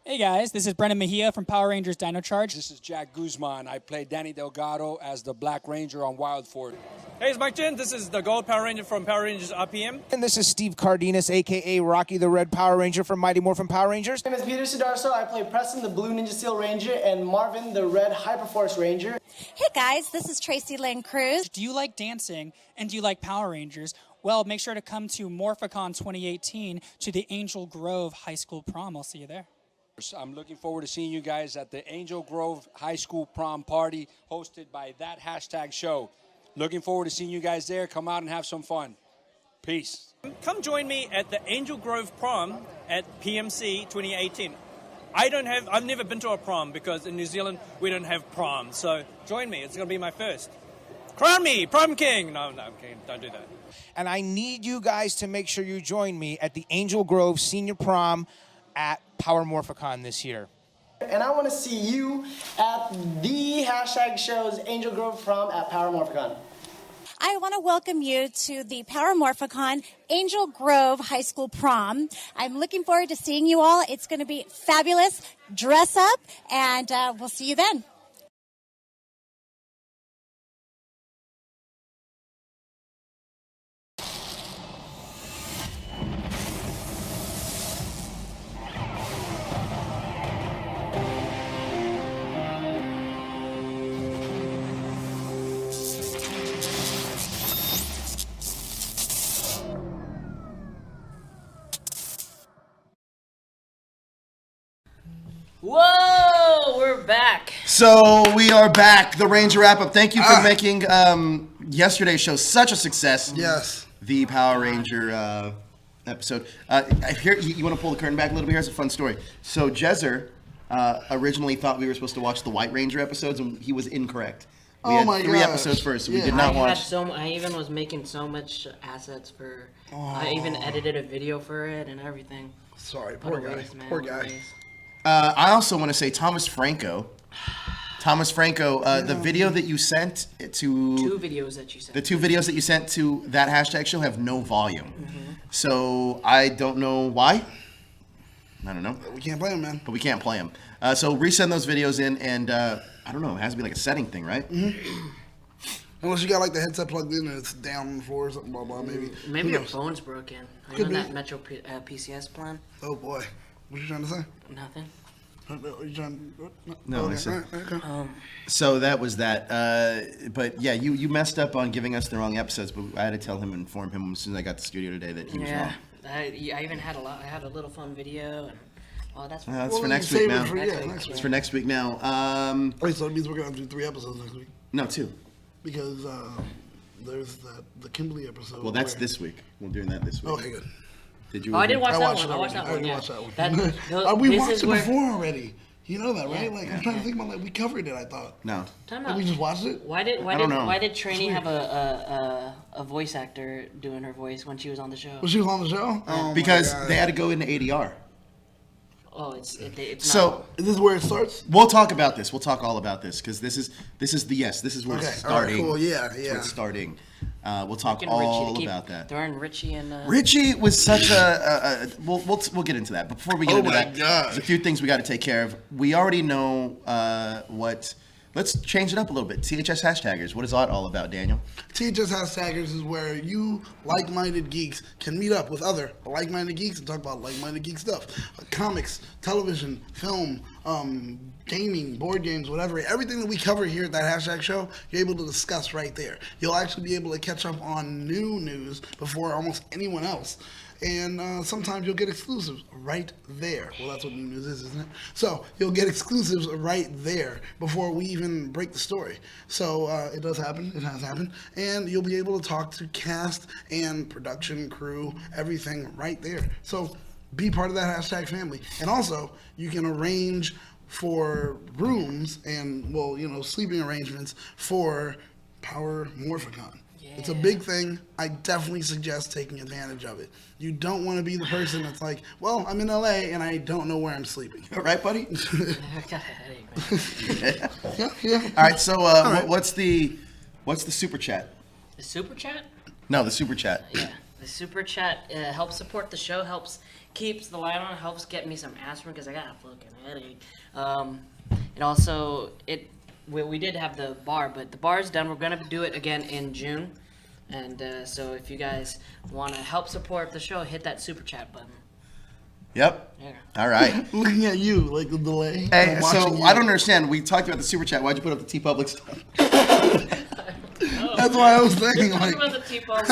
Hey guys, this is Brendan Mejia from Power Rangers Dino Charge. This is Jack Guzman. I play Danny Delgado as the Black Ranger on Wild Ford. Hey, it's Mike Chen. This is the Gold Power Ranger from Power Rangers RPM. And this is Steve Cardenas, a.k.a. Rocky the Red Power Ranger from Mighty Morphin Power Rangers. My name is Peter Sudarso. I play Preston, the Blue Ninja Steel Ranger, and Marvin, the Red Hyperforce Ranger. Hey guys, this is Tracy Lynn Cruz. Do you like dancing and do you like Power Rangers? Well, make sure to come to Morphicon 2018 to the Angel Grove High School Prom. I'll see you there. I'm looking forward to seeing you guys at the Angel Grove High School Prom Party hosted by That Hashtag Show. Looking forward to seeing you guys there. Come out and have some fun. Peace. Come join me at the Angel Grove Prom at PMC 2018. I've never been to a prom because in New Zealand we don't have prom. So join me. It's going to be my first. Crown me, prom king. No, okay, don't do that. And I need you guys to make sure you join me at the Angel Grove Senior Prom at Power Morphicon this year. And I want to see you at the Hashtag Show's Angel Grove Prom at Power Morphicon. I want to welcome you to the Power Morphicon Angel Grove High School Prom. I'm looking forward to seeing you all. It's going to be fabulous. Dress up, and we'll see you then. Whoa, we're back. So we are back. The Ranger wrap-up. Thank you for making yesterday's show such a success. Yes. The Power Ranger episode. Here, you want to pull the curtain back a little bit? Here's a fun story. So Jezzer originally thought we were supposed to watch the White Ranger episodes, and he was incorrect. We had three episodes first, so we did not watch. I even was making so much assets for. I even edited a video for it and everything. Sorry, poor guy. Poor guy. I also want to say Thomas Franco, the video that you sent to... Two videos that you sent. The two videos that you sent to That Hashtag Show have no volume. Mm-hmm. So I don't know why. I don't know. We can't play them, man. But we can't play them. So resend those videos in, and I don't know, it has to be like a setting thing, right? Mm-hmm. Unless you got like the headset plugged in and it's down on the floor or something, blah, blah, maybe. Maybe your phone's broken. Could be. That Metro PCS plan? Oh, boy. What are you trying to say? Nothing. Are you trying to... No, okay. listen. Okay. So that was that. But yeah, you messed up on giving us the wrong episodes, but I had to tell him and inform him as soon as I got to the studio today that he was wrong. I even had I had a little fun video. And, that's for next week now. It's for next week now. Wait, so that means we're going to have to do 3 episodes next week? No, 2. Because there's the Kimberly episode. Well, that's this week. We're doing that this week. Okay, good. Did you? I did watch that one. I watched that one. watched that one. We watched it before already. You know that, right? Yeah. I'm trying to think about we covered it. I thought. No. Time Did out. we just watched it? Why did Trini have a voice actor doing her voice when she was on the show? Was she on the show? Because they had to go into ADR. Oh, it's so. Is this where it starts? We'll talk about this. We'll talk all about this because this is where it's starting. All right, cool. Yeah. Where it's starting. We'll talk all about that. Throwing Richie and Richie was such a we'll get into that. But before we get into that, there's a few things we got to take care of. We already know what. Let's change it up a little bit. THS Hashtaggers. What is that all about, Daniel? THS Hashtaggers is where you, like-minded geeks, can meet up with other like-minded geeks and talk about like-minded geek stuff. Comics, television, film, gaming, board games, whatever. Everything that we cover here at That Hashtag Show, you're able to discuss right there. You'll actually be able to catch up on new news before almost anyone else. And sometimes you'll get exclusives right there. Well, that's what new news is, isn't it? So you'll get exclusives right there before we even break the story. So it does happen. It has happened. And you'll be able to talk to cast and production crew, everything right there. So be part of that hashtag family. And also, you can arrange for rooms and, well, sleeping arrangements for Power Morphicon. It's a big thing. I definitely suggest taking advantage of it. You don't want to be the person that's like, well, I'm in LA and I don't know where I'm sleeping. All right, buddy? I got a headache, man. Yeah. All right, so what's the super chat? The super chat? No, the super chat. Yeah. The super chat helps support the show, helps keeps the light on, helps get me some aspirin because I got a fucking headache. And also, we did have the bar, but the bar is done. We're gonna do it again in June. And so if you guys want to help support the show, hit that super chat button. Yep. Yeah. All right. Looking at you, like the delay. Hey, I'm so watching you. I don't understand. We talked about the super chat. Why'd you put up the T-Public stuff? That's why I was saying, Talk like, about the T-Public.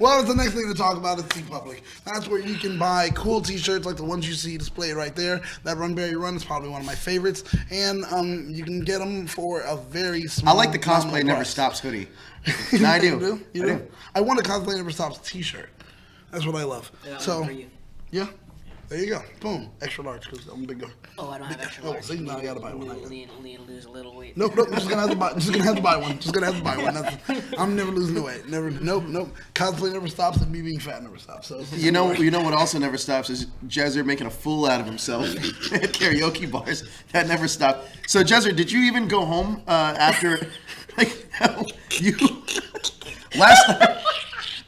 well, it's the next thing to talk about is T-Public. That's where you can buy cool T-shirts like the ones you see displayed right there. That Run Berry Run is probably one of my favorites, and you can get them for a very small. I like the Cosplay nominal Never price. Stops hoodie. No, I do. You do? I want a Cosplay Never Stops T-shirt. That's what I love. Yeah, So, for you. yeah. There you go. Boom. Extra large because I'm a big guy. Oh, I don't have extra Oh, large. see, now I gotta buy one. Need to lose a little weight. Nope, I'm just gonna have to buy. Just gonna have to buy one. Just gonna have to buy one. I'm never losing the weight. Never. Nope. Cosplay never stops, and me being fat never stops. So You know what also never stops is Jezzer making a fool out of himself at karaoke bars. That never stopped. So Jezzer, did you even go home after? Like you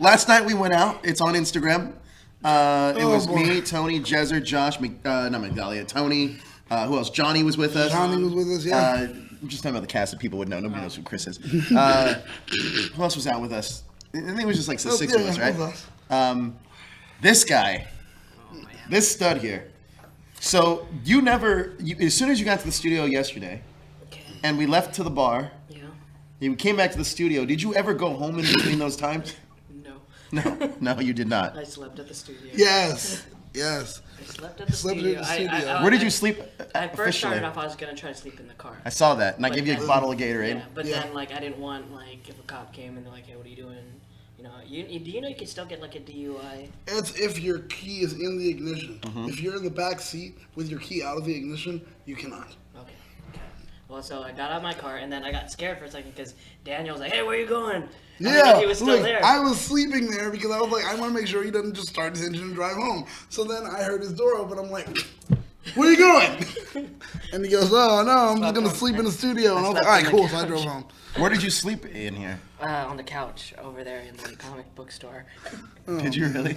last night we went out. It's on Instagram. It was me, Tony, Jezzer, Josh, not Migdalia, Tony. Who else? Johnny was with us. Johnny was with us. Yeah. I'm just talking about the cast that people would know. Nobody knows who Chris is. Who else was out with us? I think it was just like the six of us, it was right? us. This guy, this stud here. So as soon as you got to the studio yesterday, and we left to the bar, you came back to the studio. Did you ever go home in between those times? No, you did not. I slept at the studio. Yes. I slept at the Slept studio. at the studio. Where did you sleep I first officially? started off, I was going to try to sleep in the car. I saw that, and I gave you a bottle of Gatorade. Yeah, but then, like, I didn't want, like, if a cop came and they're like, hey, what are you doing? You know, do you know you can still get, like, a DUI? It's if your key is in the ignition. If you're in the back seat with your key out of the ignition, you cannot. Okay. Well, so I got out of my car, and then I got scared for a second because Daniel was like, hey, where are you going? Yeah, he was still look, there. I was sleeping there because I was like, I want to make sure he doesn't just start his engine and drive home. So then I heard his door open. I'm like, where are you going? And he goes, oh, no, I'm just going to sleep in the studio. And I was like, all right, cool. So I drove home. Where did you sleep in here? On the couch over there in the comic book store. Did you really?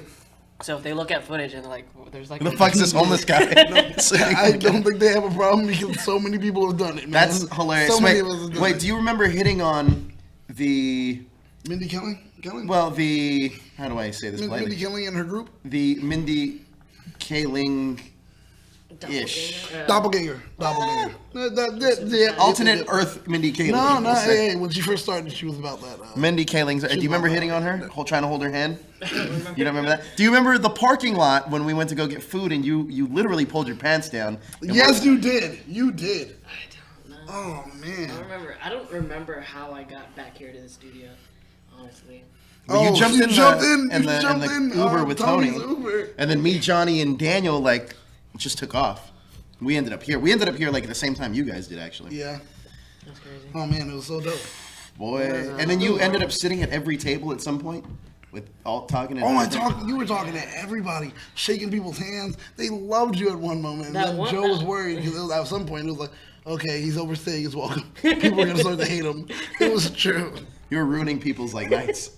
So if they look at footage and they're like, there's like... Who the fuck is this homeless guy? I don't think they have a problem because so many people have done it, man. That's hilarious. So many of us have done Wait, it. do you remember hitting on the... Mindy Kelly? Well, the... How do I say this politely? Mindy Kelly and her group? The Mindy Kaling... Ish. Doppelganger. Yeah, Alternate Earth Mindy Kaling. No, we'll say. hey, when she first started, she was about that. Mindy Kaling. Do you remember hitting on her? Trying to hold her hand? I don't remember. You don't remember that? Do you remember the parking lot when we went to go get food and you literally pulled your pants down? Yes, you did. You did. I don't know. Oh, man. I don't remember how I got back here to the studio, honestly. Well, you jumped in You the jumped in, Uber with Tony, Tony's Uber. and then me, Johnny, and Daniel just took off. We ended up here. We ended up here like at the same time you guys did, actually. Yeah. That's crazy. Oh, man, it was so dope. Boy, and then you ended up sitting at every table at some point with all talking. Oh, you were talking to everybody, shaking people's hands. They loved you at one moment. And That then one- Joe was worried because at some point it was like, okay, he's overstaying his welcome. People were going to start to hate him. It was true. You were ruining people's nights.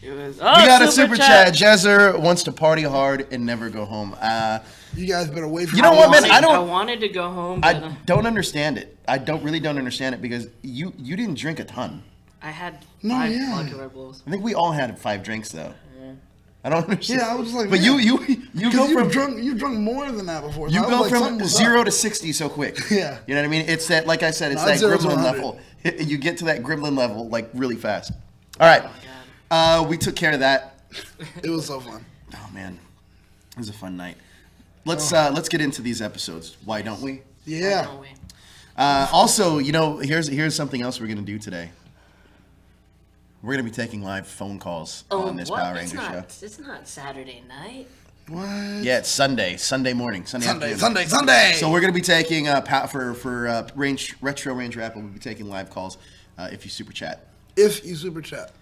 It was. We got a super chat. Jezzer wants to party hard and never go home. You guys been away from. You know what, man? I wanted to go home. But I don't understand it. I really don't understand it because you didn't drink a ton. I had No, 5 yeah. vodka Red Bulls. I think we all had 5 drinks though. I don't understand. Yeah, I was just like, but man. you go from You've drunk more than that before. So you I was go like, from something was 0 up. to 60 so quick. Yeah. You know what I mean? It's that, like I said, it's No, that 0 to gremlin 100. level. You get to that gremlin level really fast. All right. We took care of that. It was so fun. Oh man, it was a fun night. Let's get into these episodes. Why don't we? Yeah. No way. Also, here's something else we're gonna do today. We're gonna be taking live phone calls on this what? Power Ranger show. It's not Saturday night. What? Yeah, it's Sunday morning, Sunday. So we're gonna be taking for Retro Range Rap. We'll be taking live calls if you super chat. If you super chat.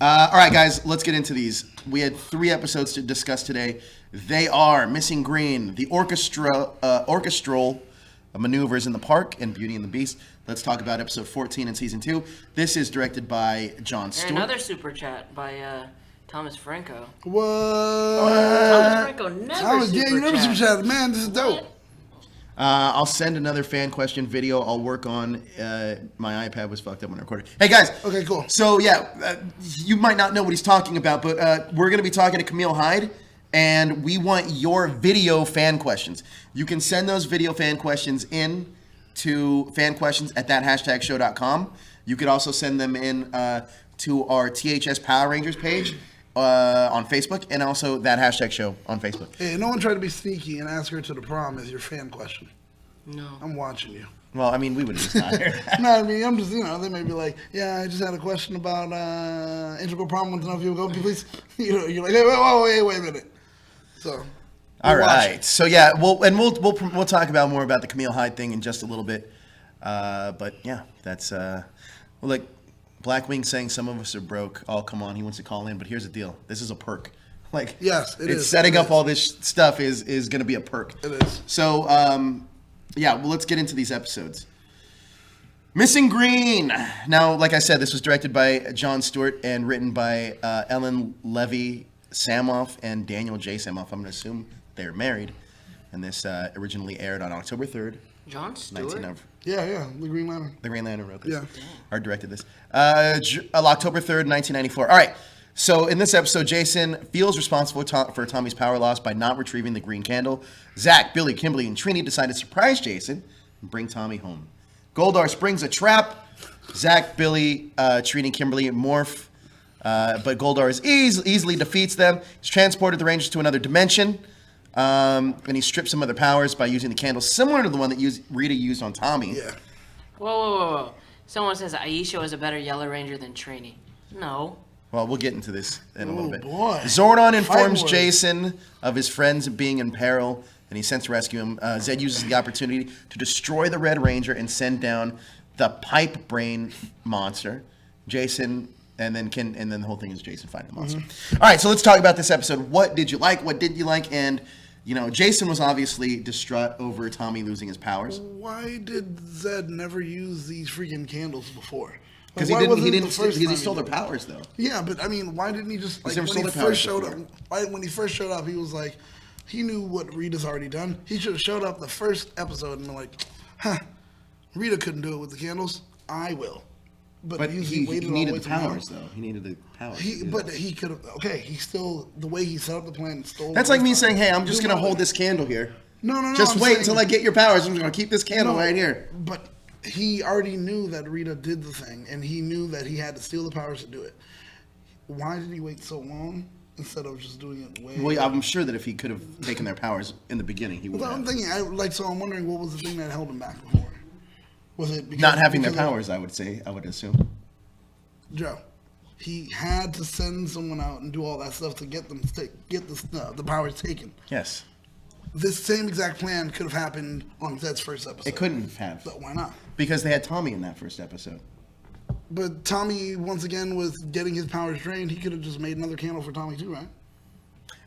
All right, guys, let's get into these. We had 3 episodes to discuss today. They are Missing Green, the Orchestral Manoeuvres in the Park, and Beauty and the Beast. Let's talk about episode 14 in season 2. This is directed by Jon Stewart. And another super chat by Thomas Franco. What? Thomas Franco never Thomas, yeah, you never super super chatted. Man, this is dope. I'll send another fan question video. I'll work on. My iPad was fucked up when I recorded. Hey guys. Okay, cool. So yeah, you might not know what he's talking about, but we're gonna be talking to Camille Hyde, and we want your video fan questions. You can send those video fan questions in to fanquestions@thathashtagshow.com. You could also send them in to our THS Power Rangers page on Facebook, and also That Hashtag Show on Facebook. Hey, no one tried to be sneaky and ask her to the prom as your fan question. No. I'm watching you. Well, I mean, we would just not hear that. No, I mean, I'm just, they may be like, yeah, I just had a question about integral prom. Want to know if you would go, please? You're like, hey, wait a minute. So. All right. So yeah, we'll talk about more about the Camille Hyde thing in just a little bit. But yeah, that's like Blackwing saying some of us are broke. Oh, come on, he wants to call in, but here's the deal. This is a perk. Like, yes, it is. Setting up all this stuff is going to be a perk. It is. So yeah, well, let's get into these episodes. Missing Green. Now, like I said, this was directed by Jon Stewart and written by Ellen Levy Samoff and Daniel J. Samoff. I'm going to assume they're married. And this originally aired on October 3rd. Jon Stewart? Yeah, the Green Lantern. The Green Lantern wrote this. Yeah. Or directed this. October 3rd, 1994. All right. So in this episode, Jason feels responsible for Tommy's power loss by not retrieving the green candle. Zach, Billy, Kimberly, and Trini decide to surprise Jason and bring Tommy home. Goldar springs a trap. Zach, Billy, Trini, Kimberly, morph. But Goldar easily defeats them. He's transported the Rangers to another dimension. And he strips some of their powers by using the candle similar to the one that Rita used on Tommy. Yeah. Whoa. Someone says Aisha was a better Yellow Ranger than Trini. No. Well, we'll get into this in a little bit. Boy. Zordon informs Jason of his friends being in peril, and he's sent to rescue him. Zed uses the opportunity to destroy the Red Ranger and send down the Pipe Brain monster. Jason, and then the whole thing is Jason finding the monster. Mm-hmm. All right, so let's talk about this episode. What did you like? What didn't you like? And Jason was obviously distraught over Tommy losing his powers. Why did Zed never use these freaking candles before? Because he stole their powers, though. Yeah, but I mean, why didn't he just when he first showed up, he was like, he knew what Rita's already done. He should have showed up the first episode and been like, Rita couldn't do it with the candles. I will. But he needed the powers, though. He needed the powers. But he could have. Okay, he still the way he set up the plan stole. That's like me saying, "Hey, I'm just gonna hold this candle here." No. Just wait until I get your powers. I'm gonna keep this candle right here. But he already knew that Rita did the thing, and he knew that he had to steal the powers to do it. Why did he wait so long instead of just doing it way? Well, I'm sure that if he could have taken their powers in the beginning, he would. Well, I'm thinking, I'm wondering what was the thing that held him back before. Was it not having their powers? I would assume. Joe, he had to send someone out and do all that stuff to get them the powers taken. Yes. This same exact plan could have happened on Zed's first episode. It couldn't have. So why not? Because they had Tommy in that first episode. But Tommy, once again, was getting his powers drained. He could have just made another candle for Tommy too, right?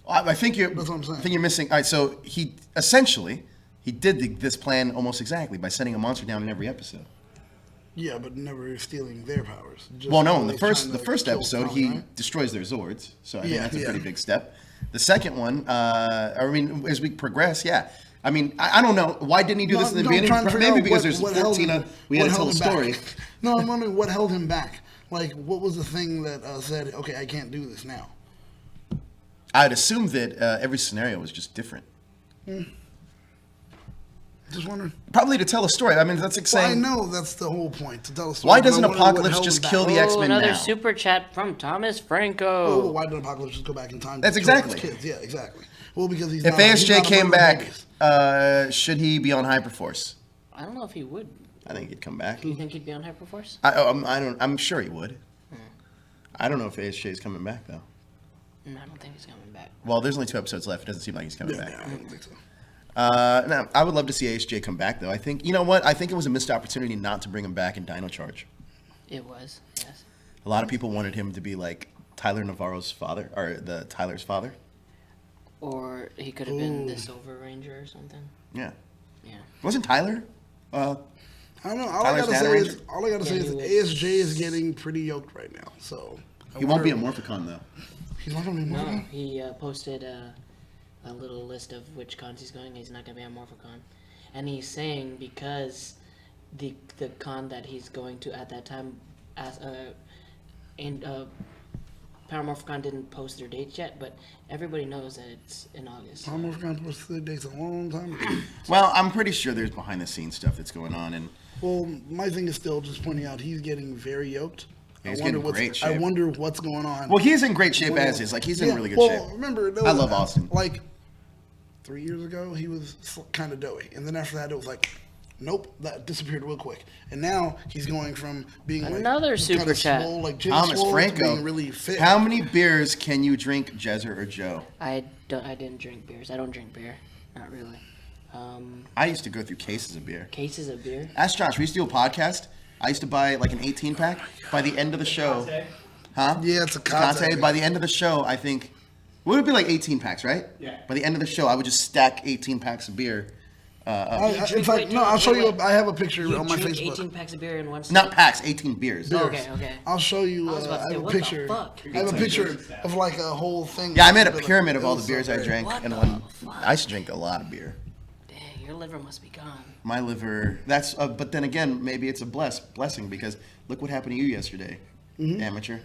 Well, I think you're. That's what I'm saying. I think you're missing. All right, so he did this plan almost exactly by sending a monster down in every episode. Yeah, but never stealing their powers. Well, no, in the first episode, he destroys their Zords, so I think that's a pretty big step. The second one, as we progress, yeah. I mean, I don't know. Why didn't he do this in the beginning? Maybe because there's 14, we had to tell the story. No, I'm wondering what held him back. Like, what was the thing that said, okay, I can't do this now? I'd assume that every scenario was just different. Just wondering. Probably to tell a story. I mean, that's like saying. Well, I know that's the whole point, to tell a story. Why doesn't Apocalypse just kill the X-Men now? Another super chat from Thomas Franco. Oh, why did Apocalypse just go back in time? That's exactly. Kids? Yeah, exactly. Well, because he's if not, ASJ he's came back, should he be on Hyperforce? I don't know if he would. I think he'd come back. Do you think he'd be on Hyperforce? I'm sure he would. I don't know if ASJ is coming back though. No, I don't think he's coming back. Well, there's only 2 episodes left. It doesn't seem like he's coming back. Yeah, I don't think so. No, I would love to see ASJ come back though. I think you know what? I think it was a missed opportunity not to bring him back in Dino Charge. It was, yes. A lot of people wanted him to be like Tyler Navarro's father, or Tyler's father. Or he could have been the Silver Ranger or something. Yeah. Yeah. Wasn't Tyler? I don't know. All I gotta say is ASJ is getting pretty yoked right now. So he won't be a Morphicon though. He's not going to be No, Morphicon? he posted a little list of which cons he's going. He's not going to be on Morphicon. And he's saying because the con that he's going to at that time, Power Morphicon didn't post their dates yet, but everybody knows that it's in August. Power Morphicon posted their dates a long time ago. Well, I'm pretty sure there's behind the scenes stuff that's going on, and Well, my thing is still just pointing out he's getting very yoked. he's getting great shape. I wonder what's going on. Well, he's in great shape as is. Like, he's in really good shape. Remember, I love Austin. Like 3 years ago, he was kind of doughy, and then after that, it was like, nope, that disappeared real quick. And now he's going from being Another like super kinda chat. swole, like Jim Thomas Swole, to Franco, being really fit. how many beers can you drink, Jezzer or Joe? I didn't drink beers. I don't drink beer. Not really. I used to go through cases of beer. Cases of beer. Ask Josh. We used to do a podcast. I used to buy like an 18-pack. By the end of the show, huh? Yeah, it's a Conte. By the end of the show, I think, would it be like 18 packs, right? Yeah. By the end of the show, I would just stack 18 packs of beer. In fact, no, I'll show you. I have a picture You on my drink Facebook. 18 packs of beer in one sitting? Not packs, 18 beers. Beers. Okay. I'll show you. I was about to I say, have a what the picture. fuck? I have a picture of like a whole thing. Yeah, I made a But, like, pyramid of it all the was beers so I great. drank, What and the one. fuck? I used to drink a lot of beer. Dang, your liver must be gone. My liver. That's. But then again, maybe it's a blessing because look what happened to you yesterday, amateur.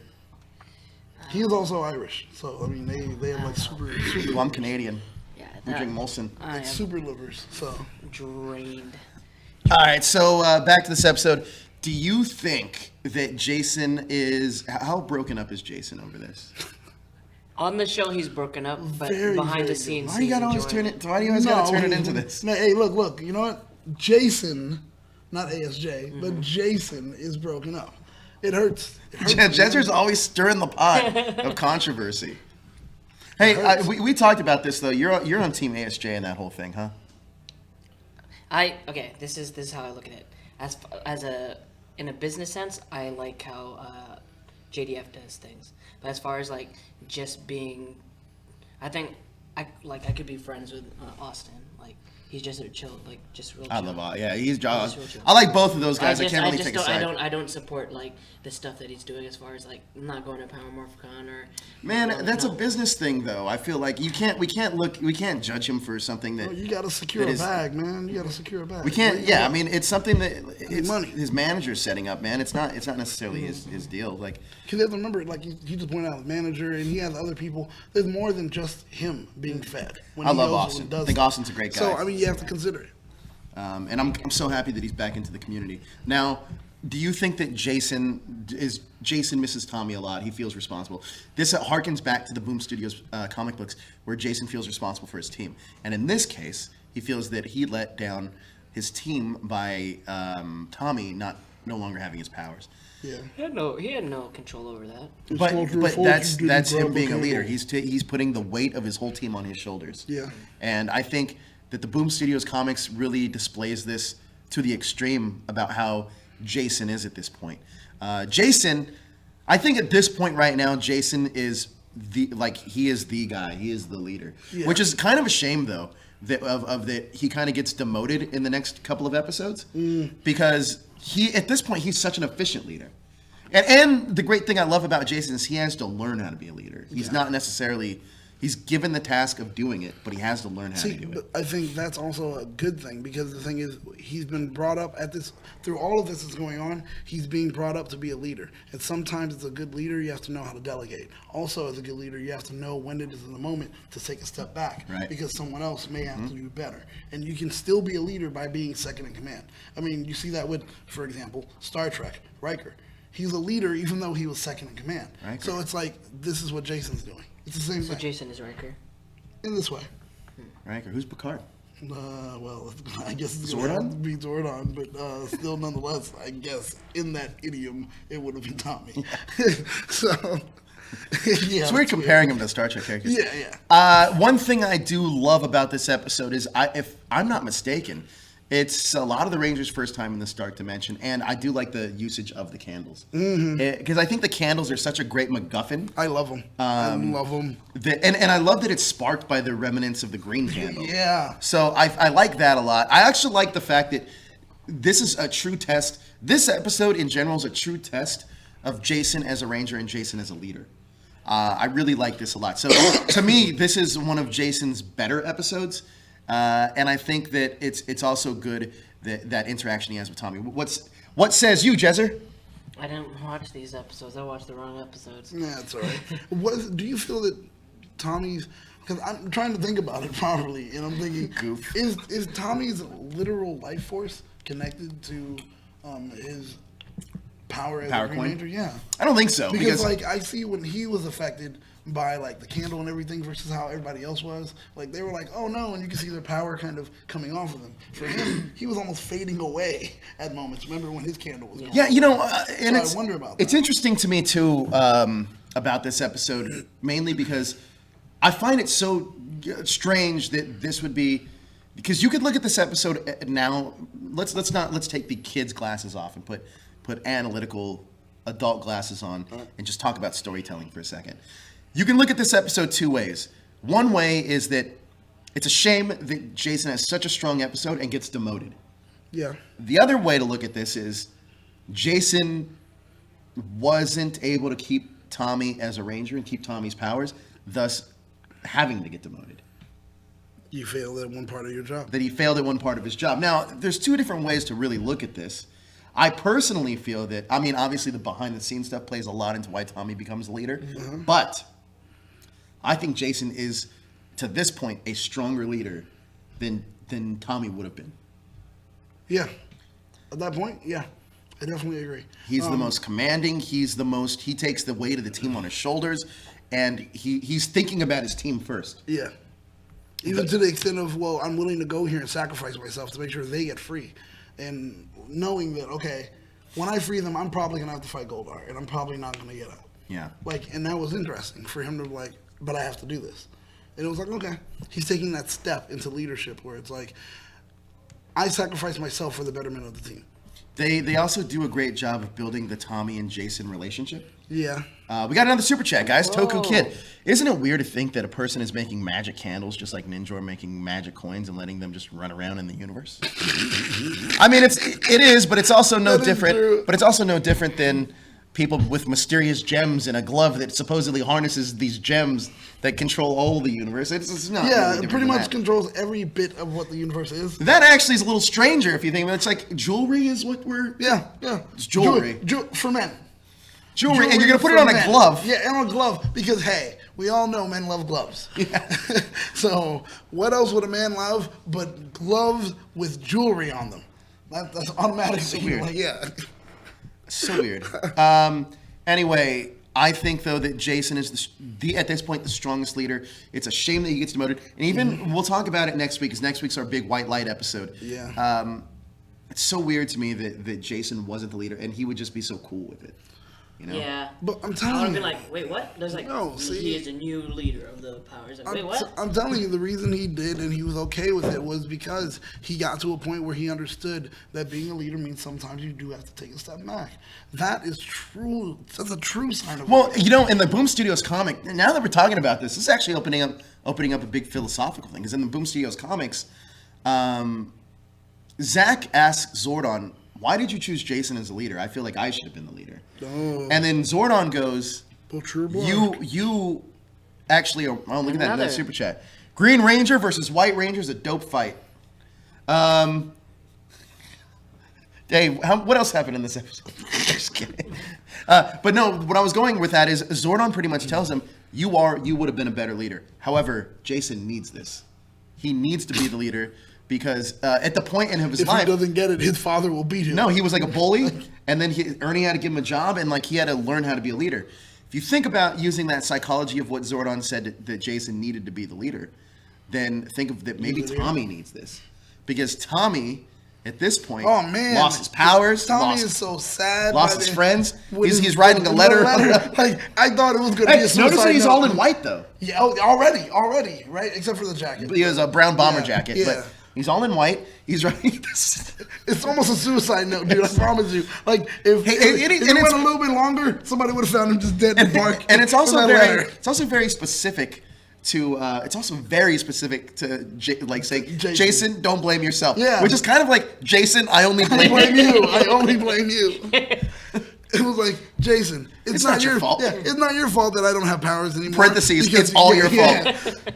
He is also Irish, so I mean they have like super Well, I'm Canadian. Yeah, We drink Molson. I am super livers. So drained. All right, so back to this episode. Do you think that Jason is how broken up is Jason over this? On the show, he's broken up, but Very, behind the very scenes, Why do you he's gotta always enjoying turn it? Why do you always gotta turn it into this? No, hey, look. You know what? Jason, not ASJ, but Jason is broken up. It hurts. Jezzer's always stirring the pot of controversy. Hey, we talked about this though. You're on Team ASJ in that whole thing, huh? Okay, this is how I look at it. In a business sense, I like how JDF does things. But as far as like just being, I think I could be friends with Austin. Like he's just a chill, like just real. I chill. love he's Josh. He's real chill. I like both of those guys. I can't really take a side. I don't support like the stuff that he's doing as far as like not going to Power Morphicon or. Man, that's a business thing though. I feel like we can't judge him for something that. You gotta secure a bag, man. You gotta secure a bag. We can't. Yeah, I mean, it's something that it's money. his manager's setting up, man. It's not necessarily his deal. Like, because you have to remember, like you just pointed out, the manager and he has other people. There's more than just him being fed. When I he love goes Austin. and does I think it. Austin's a great guy. So I mean, you have to consider it. And I'm so happy that he's back into the community. Now, do you think that Jason misses Tommy a lot? He feels responsible. This harkens back to the Boom Studios comic books where Jason feels responsible for his team. And in this case, he feels that he let down his team by Tommy no longer having his powers. Yeah. He had no control over that. But that's him being a leader. He's putting the weight of his whole team on his shoulders. Yeah. And I think that the Boom Studios comics really displays this to the extreme about how Jason is at this point. Jason, I think at this point right now, Jason is he is the guy. He is the leader, which is kind of a shame though that he kind of gets demoted in the next couple of episodes because at this point he's such an efficient leader. And the great thing I love about Jason is he has to learn how to be a leader. He's not necessarily. He's given the task of doing it, but he has to learn how to do it. But I think that's also a good thing because the thing is, he's been brought up through all of this that's going on, he's being brought up to be a leader. And sometimes as a good leader, you have to know how to delegate. Also, as a good leader, you have to know when it is in the moment to take a step back because someone else may have to do better. And you can still be a leader by being second in command. I mean, you see that with, for example, Star Trek, Riker. He's a leader even though he was second in command. Riker. So it's like, this is what Jason's doing. It's the same thing. So Jason is Riker. In this way. Riker, who's Picard? Well, I guess it's going to have to be Zordon, but still, nonetheless, I guess in that idiom, it would have been Tommy. So, yeah. It's weird comparing him to Star Trek characters. Yeah. One thing I do love about this episode is, if I'm not mistaken, it's a lot of the Rangers' first time in the Stark Dimension, and I do like the usage of the candles. Because I think the candles are such a great MacGuffin. I love them. I love them. And I love that it's sparked by the remnants of the green candle. Yeah. So I like that a lot. I actually like the fact that this is a true test. This episode in general is a true test of Jason as a Ranger and Jason as a leader. I really like this a lot. So to me, this is one of Jason's better episodes, and I think that it's also good that interaction he has with Tommy. What says you, Jezzer? I didn't watch these episodes. I watched the wrong episodes. Yeah, that's all right. Do you feel that Tommy's... Because I'm trying to think about it properly, and I'm thinking, Goof. Is Tommy's literal life force connected to his power as a Green coin? Ranger? Yeah. I don't think so. Because like I see when he was affected by like the candle and everything versus how everybody else was, like they were like, oh no, and you can see their power kind of coming off of him. For him, he was almost fading away at moments. Remember when his candle was gone? Yeah, and I wonder about that. It's interesting to me too about this episode, mainly because I find it so strange that this would be, because you could look at this episode now. Let's take the kids' glasses off and put analytical adult glasses on and just talk about storytelling for a second. You can look at this episode two ways. One way is that it's a shame that Jason has such a strong episode and gets demoted. Yeah. The other way to look at this is Jason wasn't able to keep Tommy as a ranger and keep Tommy's powers, thus having to get demoted. You failed at one part of your job. That he failed at one part of his job. Now, there's two different ways to really look at this. I personally feel that, I mean, obviously the behind-the-scenes stuff plays a lot into why Tommy becomes a leader, but I think Jason is, to this point, a stronger leader than Tommy would have been. Yeah. At that point, yeah. I definitely agree. He's the most commanding. He takes the weight of the team on his shoulders, and he's thinking about his team first. Yeah. Even to the extent of, well, I'm willing to go here and sacrifice myself to make sure they get free. And knowing that, okay, when I free them, I'm probably going to have to fight Goldar, and I'm probably not going to get out. Yeah. Like, and that was interesting for him to like, but I have to do this. And it was like, okay, he's taking that step into leadership where it's like, I sacrifice myself for the betterment of the team. They also do a great job of building the Tommy and Jason relationship. Yeah. We got another super chat, guys. Whoa. Toku Kid. Isn't it weird to think that a person is making magic candles just like Ninja are making magic coins and letting them just run around in the universe? I mean, it is, but it's also no different. But it's also no different than people with mysterious gems in a glove that supposedly harnesses these gems that control all the universe. It's not. Yeah, really it pretty much controls every bit of what the universe is. That actually is a little stranger if you think about it. It's like jewelry is what we're... Yeah. It's jewelry. For men. Jewelry, and you're going to put it on a glove. Yeah, and on a glove, because, hey, we all know men love gloves. Yeah. So, what else would a man love but gloves with jewelry on them? That's automatically so weird. Like, yeah. So weird. Anyway, I think, though, that Jason is, at this point, the strongest leader. It's a shame that he gets demoted. And even, we'll talk about it next week, because next week's our big white light episode. Yeah. It's so weird to me that Jason wasn't the leader, and he would just be so cool with it. You know? Yeah. But I'm I telling would have you. been like, wait, what? There's like, No, see- he is a new leader of the powers. Like, wait, what? I'm telling you, the reason he did and he was okay with it was because he got to a point where he understood that being a leader means sometimes you do have to take a step back. That is true. That's a true sign of Well, you know, in the Boom Studios comic, now that we're talking about this is actually opening up a big philosophical thing. Because in the Boom Studios comics, Zach asks Zordon, why did you choose Jason as a leader? I feel like I should have been the leader. Oh. And then Zordon goes, you actually are, oh, look at that, another super chat. Green Ranger versus White Ranger is a dope fight. Dave, what else happened in this episode? Just kidding. But no, what I was going with that is Zordon pretty much tells him, you would have been a better leader. However, Jason needs this. He needs to be the leader. Because at the point in his life, if he doesn't get it, his father will beat him. No, he was like a bully, and then Ernie had to give him a job, and like he had to learn how to be a leader. If you think about using that psychology of what Zordon said that Jason needed to be the leader, then think of that maybe Tommy needs this, because Tommy at this point lost his powers. Tommy is so sad. Lost his friends. He's writing a letter. Like I thought it was going to be a suicide notice that he's note. all in white though. Yeah, already, right? Except for the jacket. He has a brown bomber jacket, yeah. but. He's all in white. He's writing this. It's almost a suicide note, dude. I promise you. Like if it went a little bit longer, somebody would have found him just dead in the park. And it's also very specific to. It's also very specific to like saying, Jason, don't blame yourself. Yeah. Which is kind of like, Jason, I only blame you. I only blame you. It was like, Jason, it's not your fault. Yeah, it's not your fault that I don't have powers anymore. Parentheses, it's all your fault.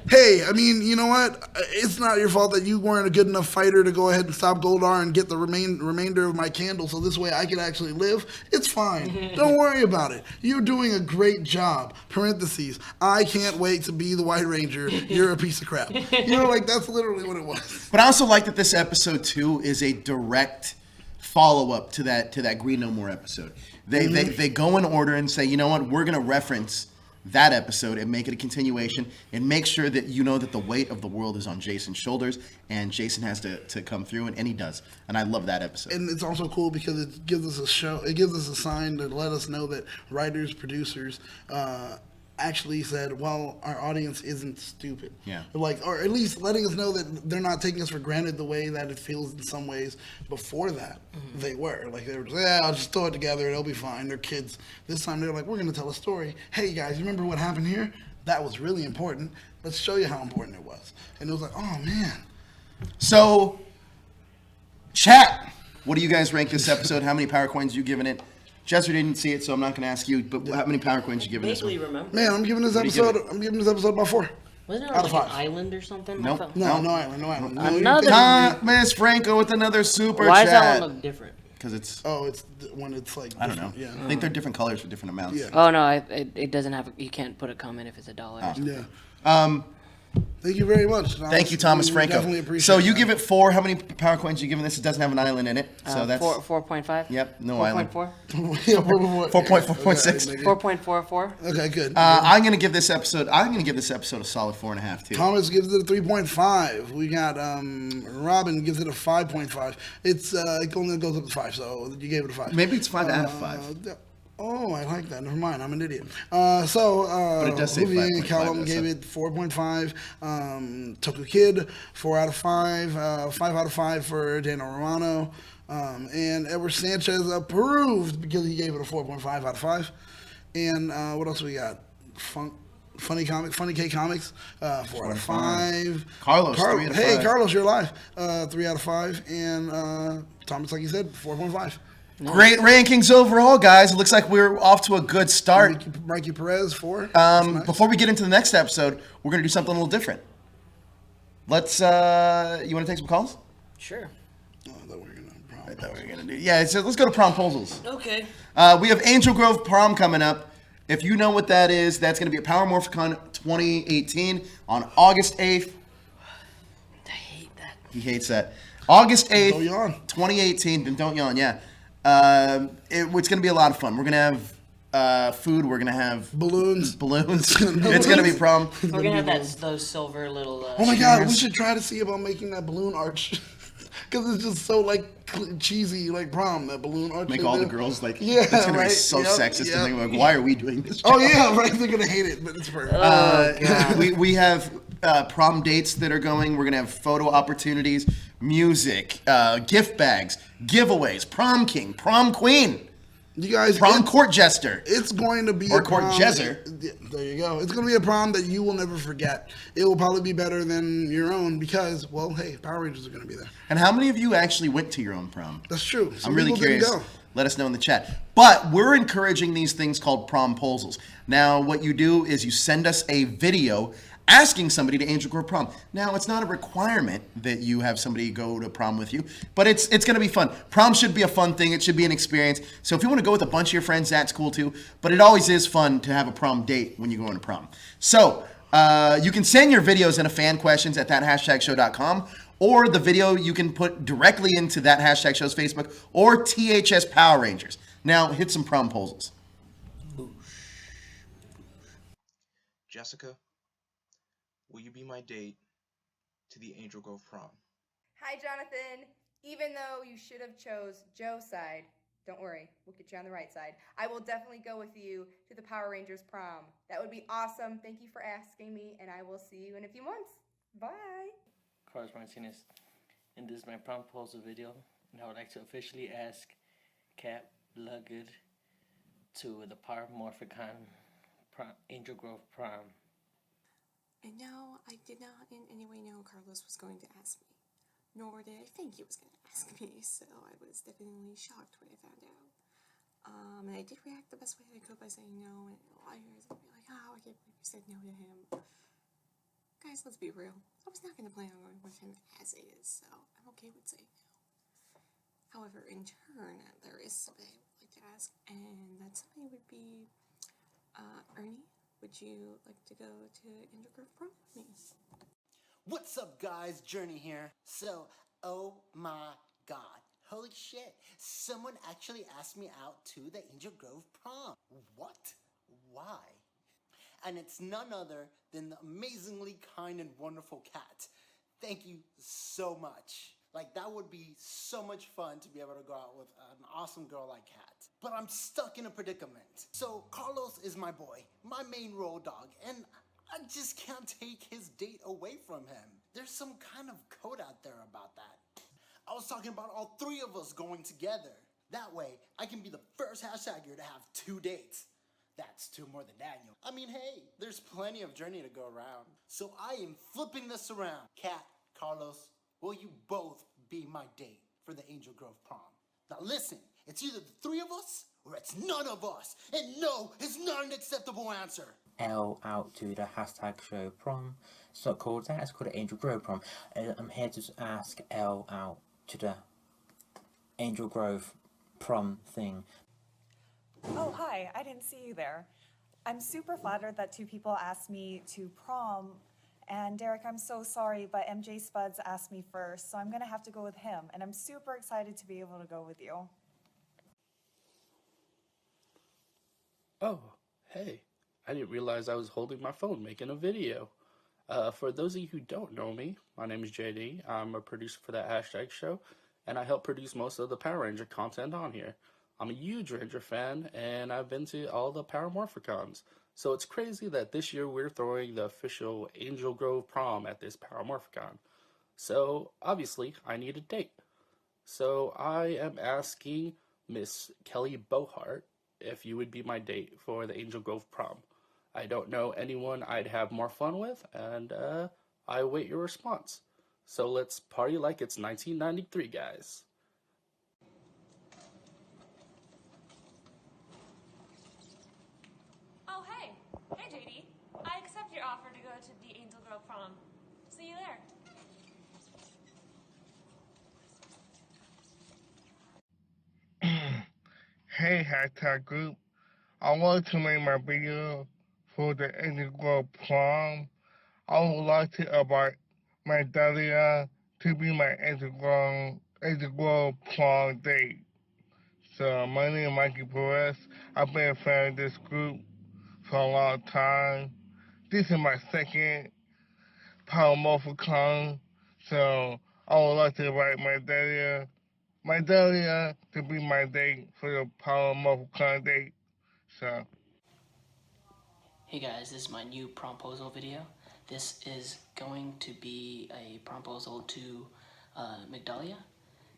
Hey, I mean, you know what? It's not your fault that you weren't a good enough fighter to go ahead and stop Goldar and get the remainder of my candle so this way I can actually live. It's fine. Don't worry about it. You're doing a great job. Parentheses, I can't wait to be the White Ranger. You're a piece of crap. You know, like, that's literally what it was. But I also like that this episode 2 is a direct follow-up to that Green No More episode. They go in order and say, you know what, we're going to reference that episode and make it a continuation and make sure that you know that the weight of the world is on Jason's shoulders and Jason has to come through, and he does. And I love that episode. And it's also cool because it gives us a sign to let us know that writers, producers, actually said, well, our audience isn't stupid. Yeah. Like, or at least letting us know that they're not taking us for granted the way that it feels in some ways before that they were. Like, they were just, I'll just throw it together, it'll be fine. They're kids. This time they're like, we're going to tell a story. Hey, guys, remember what happened here? That was really important. Let's show you how important it was. And it was like, oh, man. So, chat, what do you guys rank this episode? How many power coins you giving it? Jezzer didn't see it, so I'm not going to ask you. But how many power coins you giving this one? Remember. Man, I'm giving this episode about 4. Wasn't there out of like an 5. island or something? Nope. No island. Another. Thomas Franco with another super Why chat. does that one look different? Because it's. Oh, it's when it's like. I don't know. Yeah. I think they're different colors for different amounts. Yeah. Oh no, it doesn't have. You can't put a comment if it's $1. Or something. Yeah. Thank you very much. Thank you, Thomas Franco. Definitely appreciate So you that. give it 4. How many power coins you giving this? It doesn't have an island in it, so that's 4.5. Yep, no island. 4.4. 4.4.6. 4.44. Okay, good. I'm gonna give this episode a solid 4.5 too. Thomas gives it a 3.5. We got Robin gives it a 5.5. It's it only goes up to 5, so you gave it a 5. Maybe it's 5 out of 5. Oh, I like that. Never mind. I'm an idiot. But it does say Vivian 5.5, Callum though, gave so. it 4.5. Toku Kid, 4 out of 5. 5 out of 5 for Daniel Romano. And Edward Sanchez approved because he gave it a 4.5 out of 5. And what else we got? Funny K Comics, 4 out of 5. Carlos, 3 out of 5. Hey, Carlos, you're alive. 3 out of 5. And Thomas, like you said, 4.5. Great rankings overall, guys. It looks like we're off to a good start. Mikey Perez, 4. Nice. Before we get into the next episode, we're going to do something a little different. Let's, you want to take some calls? Sure. I thought we were going to do. Yeah, so let's go to Promposals. Okay. We have Angel Grove Prom coming up. If you know what that is, that's going to be at Power Morphicon 2018 on August 8th. I hate that. He hates that. August 8th, Don't yawn. 2018. And don't yawn, yeah. It's going to be a lot of fun. We're going to have food. We're going to have balloons. It's going to be prom. We're gonna have those silver little. Oh my God, we should try to see about making that balloon arch. Because it's just so like cheesy, like prom, that balloon arch. Make all the girls like, yeah, it's gonna right? be so Yep, sexist. yep. And they're like, why are we doing this? Oh yeah, right. They're gonna hate it, but it's perfect. We have prom dates that are going. We're gonna have photo opportunities, music, gift bags, giveaways, prom king, prom queen. You guys, prom court jester. It's going to be or a court prom. Jezzer. There you go. It's going to be a prom that you will never forget. It will probably be better than your own because, well, hey, Power Rangers are going to be there. And how many of you actually went to your own prom? That's true. I'm really curious. Let us know in the chat. But we're encouraging these things called promposals. Now, what you do is you send us a video asking somebody to Angel Grove prom. Now, it's not a requirement that you have somebody go to prom with you, but it's going to be fun. Prom should be a fun thing. It should be an experience. So if you want to go with a bunch of your friends, that's cool too. But it always is fun to have a prom date when you go into prom. So you can send your videos into fan questions at thathashtagshow.com, or the video you can put directly into that hashtag show's Facebook or THS Power Rangers. Now, hit some promposals. Jessica, will you be my date to the Angel Grove prom? Hi, Jonathan. Even though you should have chose Joe's side, don't worry, we'll get you on the right side. I will definitely go with you to the Power Rangers prom. That would be awesome. Thank you for asking me, and I will see you in a few months. Bye. Carlos Martinez, and this is my promposal video, and I would like to officially ask Cap Lugged to the Power Morphicon Angel Grove prom. And no, I did not in any way know Carlos was going to ask me. Nor did I think he was going to ask me, so I was definitely shocked when I found out. And I did react the best way I could by saying no, and a lot of you guys would be like, oh, I can't believe you said no to him. Guys, let's be real. I was not going to plan on going with him as is, so I'm okay with saying no. However, in turn, there is somebody I would like to ask, and that somebody would be, Ernie, would you like to go to Angel Grove Prom with me? What's up, guys? Journey here. So, oh my god. Holy shit. Someone actually asked me out to the Angel Grove Prom. What? Why? And it's none other than the amazingly kind and wonderful Kat. Thank you so much. Like, that would be so much fun to be able to go out with an awesome girl like Kat. But I'm stuck in a predicament. So, Carlos is my boy, my main road dog, and I just can't take his date away from him. There's some kind of code out there about that. I was talking about all three of us going together. That way, I can be the first hashtagger to have 2 dates. That's 2 more than Daniel. I mean, hey, there's plenty of journey to go around. So I am flipping this around. Kat, Carlos, will you both be my date for the Angel Grove Prom? Now listen, it's either the 3 of us or it's none of us. And no is not an acceptable answer. L out to the hashtag show prom. It's not called that, it's called the Angel Grove Prom. I'm here to ask L out to the Angel Grove Prom thing. Oh, hi, I didn't see you there. I'm super flattered that 2 people asked me to prom. And Derek, I'm so sorry, but MJ Spuds asked me first, so I'm gonna have to go with him. And I'm super excited to be able to go with you. Oh, hey. I didn't realize I was holding my phone making a video. For those of you who don't know me, my name is JD. I'm a producer for that hashtag show, and I help produce most of the Power Ranger content on here. I'm a huge Ranger fan, and I've been to all the Power Morphicons. So it's crazy that this year we're throwing the official Angel Grove Prom at this Power Morphicon. So obviously, I need a date. So I am asking Miss Kelly Bohart if you would be my date for the Angel Grove Prom. I don't know anyone I'd have more fun with, and I await your response. So let's party like it's 1993, guys. Oh, hey. Hey, JD. I accept your offer to go to the Angel Grove Prom. See you there. Hey, hashtag group. I wanted to make my video for the Angel Grove Prom. I would like to invite my Dahlia to be my Angel Grove Prom date. So, my name is Mikey Perez. I've been a fan of this group for a long time. This is my second Power Morphicon. So, I would like to invite my Dahlia to be my date for the Power Morphicon date. So. Hey guys, this is my new promposal video. This is going to be a promposal to Migdalia.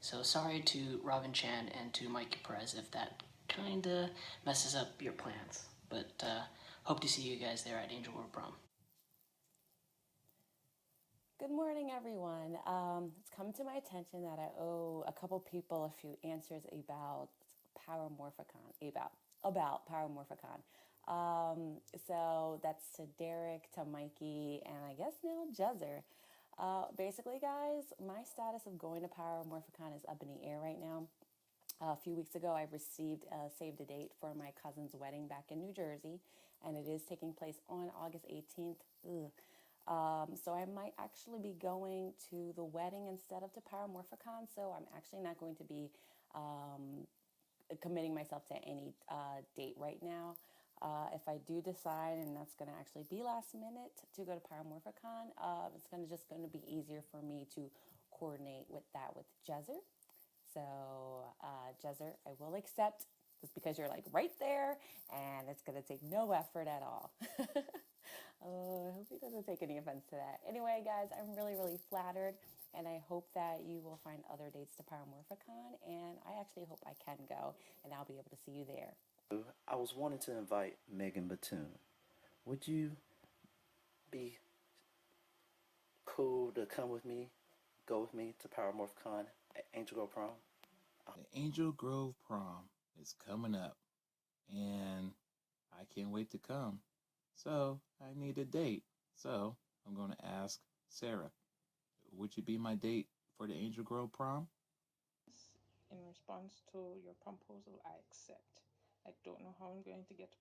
So sorry to Robin Chan and to Mike Perez if that kinda messes up your plans. But hope to see you guys there at Angel Grove Prom. Good morning, everyone. It's come to my attention that I owe a couple people a few answers about Power Morphicon, about Power Morphicon. So that's to Derek, to Mikey, and I guess now Jezzer. Basically, guys, my status of going to Power Morphicon is up in the air right now. A few weeks ago, I received a save the date for my cousin's wedding back in New Jersey, and it is taking place on August 18th. So I might actually be going to the wedding instead of to Power Morphicon, so I'm actually not going to be committing myself to any date right now. If I do decide, and that's going to actually be last minute, to go to Power Morphicon, it's just going to be easier for me to coordinate with Jezzer. So, Jezzer, I will accept just because you're like right there, and it's going to take no effort at all. I hope he doesn't take any offense to that. Anyway, guys, I'm really, really flattered, and I hope that you will find other dates to Power Morphicon, and I actually hope I can go, and I'll be able to see you there. I was wanting to invite Megan Batoon. Would you be cool to come with me, go with me to Power Morphicon at Angel Grove Prom? The Angel Grove Prom is coming up, and I can't wait to come. So I need a date. So I'm going to ask Sarah, would you be my date for the Angel Grove prom? In response to your proposal, I accept. I don't know how I'm going to get to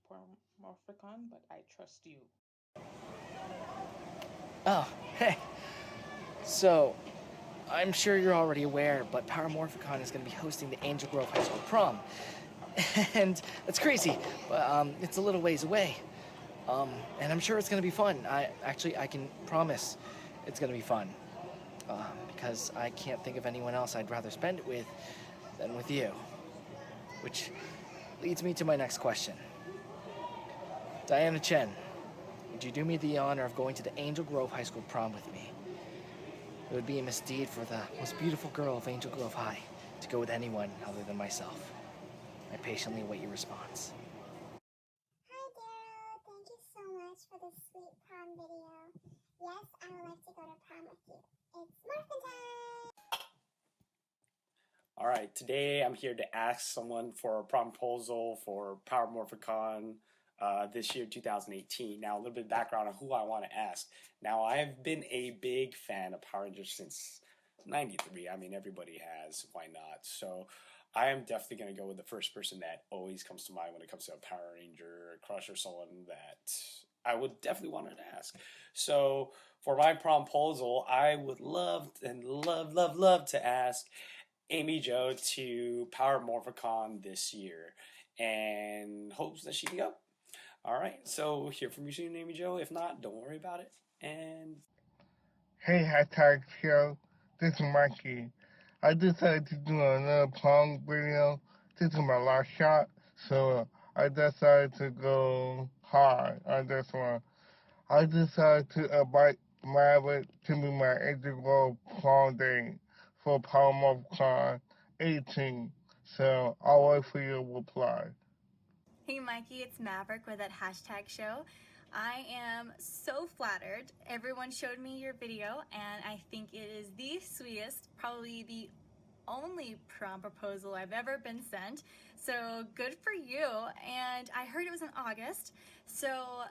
Morphicon, but I trust you. Oh, hey. So, I'm sure you're already aware, but Power Morphicon is going to be hosting the Angel Grove High School prom. And it's crazy, but it's a little ways away. And I'm sure it's going to be fun. I can promise it's going to be fun. Because I can't think of anyone else I'd rather spend it with than with you. Which leads me to my next question. Diana Chen, would you do me the honor of going to the Angel Grove High School prom with me? It would be a misdeed for the most beautiful girl of Angel Grove High to go with anyone other than myself. I patiently await your response. Hi, Daryl. Thank you so much for the sweet prom video. Yes, I would like to go to prom with you. It's Morphin time! All right, today I'm here to ask someone for a promposal for Power Morphicon this year, 2018. Now, a little bit of background on who I want to ask. Now, I have been a big fan of Power Rangers since '93. I mean, everybody has. Why not? So, I am definitely going to go with the first person that always comes to mind when it comes to a Power Ranger crush or someone that I would definitely want to ask. So, for my promposal, I would love to ask Amy Jo to Power Morphicon this year, and hopes that she can go. All right, so hear from you soon, Amy Jo. If not, don't worry about it. And Hey, hashtag show. This is Mikey. I decided to do another prom video. This is my last shot, so I decided to go hard on this one. I decided to invite Maverick to be my integral prom date for Power Morphicon 18. So I'll wait for your reply. Hey Mikey, it's Maverick with that hashtag show. I am so flattered. Everyone showed me your video and I think it is the sweetest, probably the only prom proposal I've ever been sent. So good for you. And I heard it was in August. So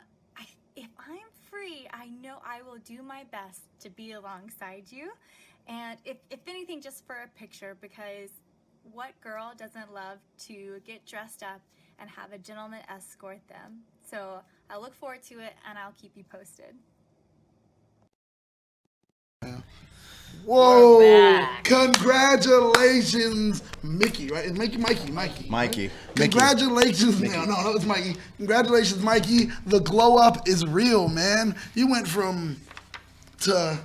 if I'm free, I know I will do my best to be alongside you. And if anything, just for a picture, because what girl doesn't love to get dressed up and have a gentleman escort them? So I look forward to it and I'll keep you posted. Whoa! Congratulations, Mickey, right? It's Mikey. Mikey. Congratulations. Mickey. No, it's Mikey. Congratulations, Mikey. The glow up is real, man. You went from to.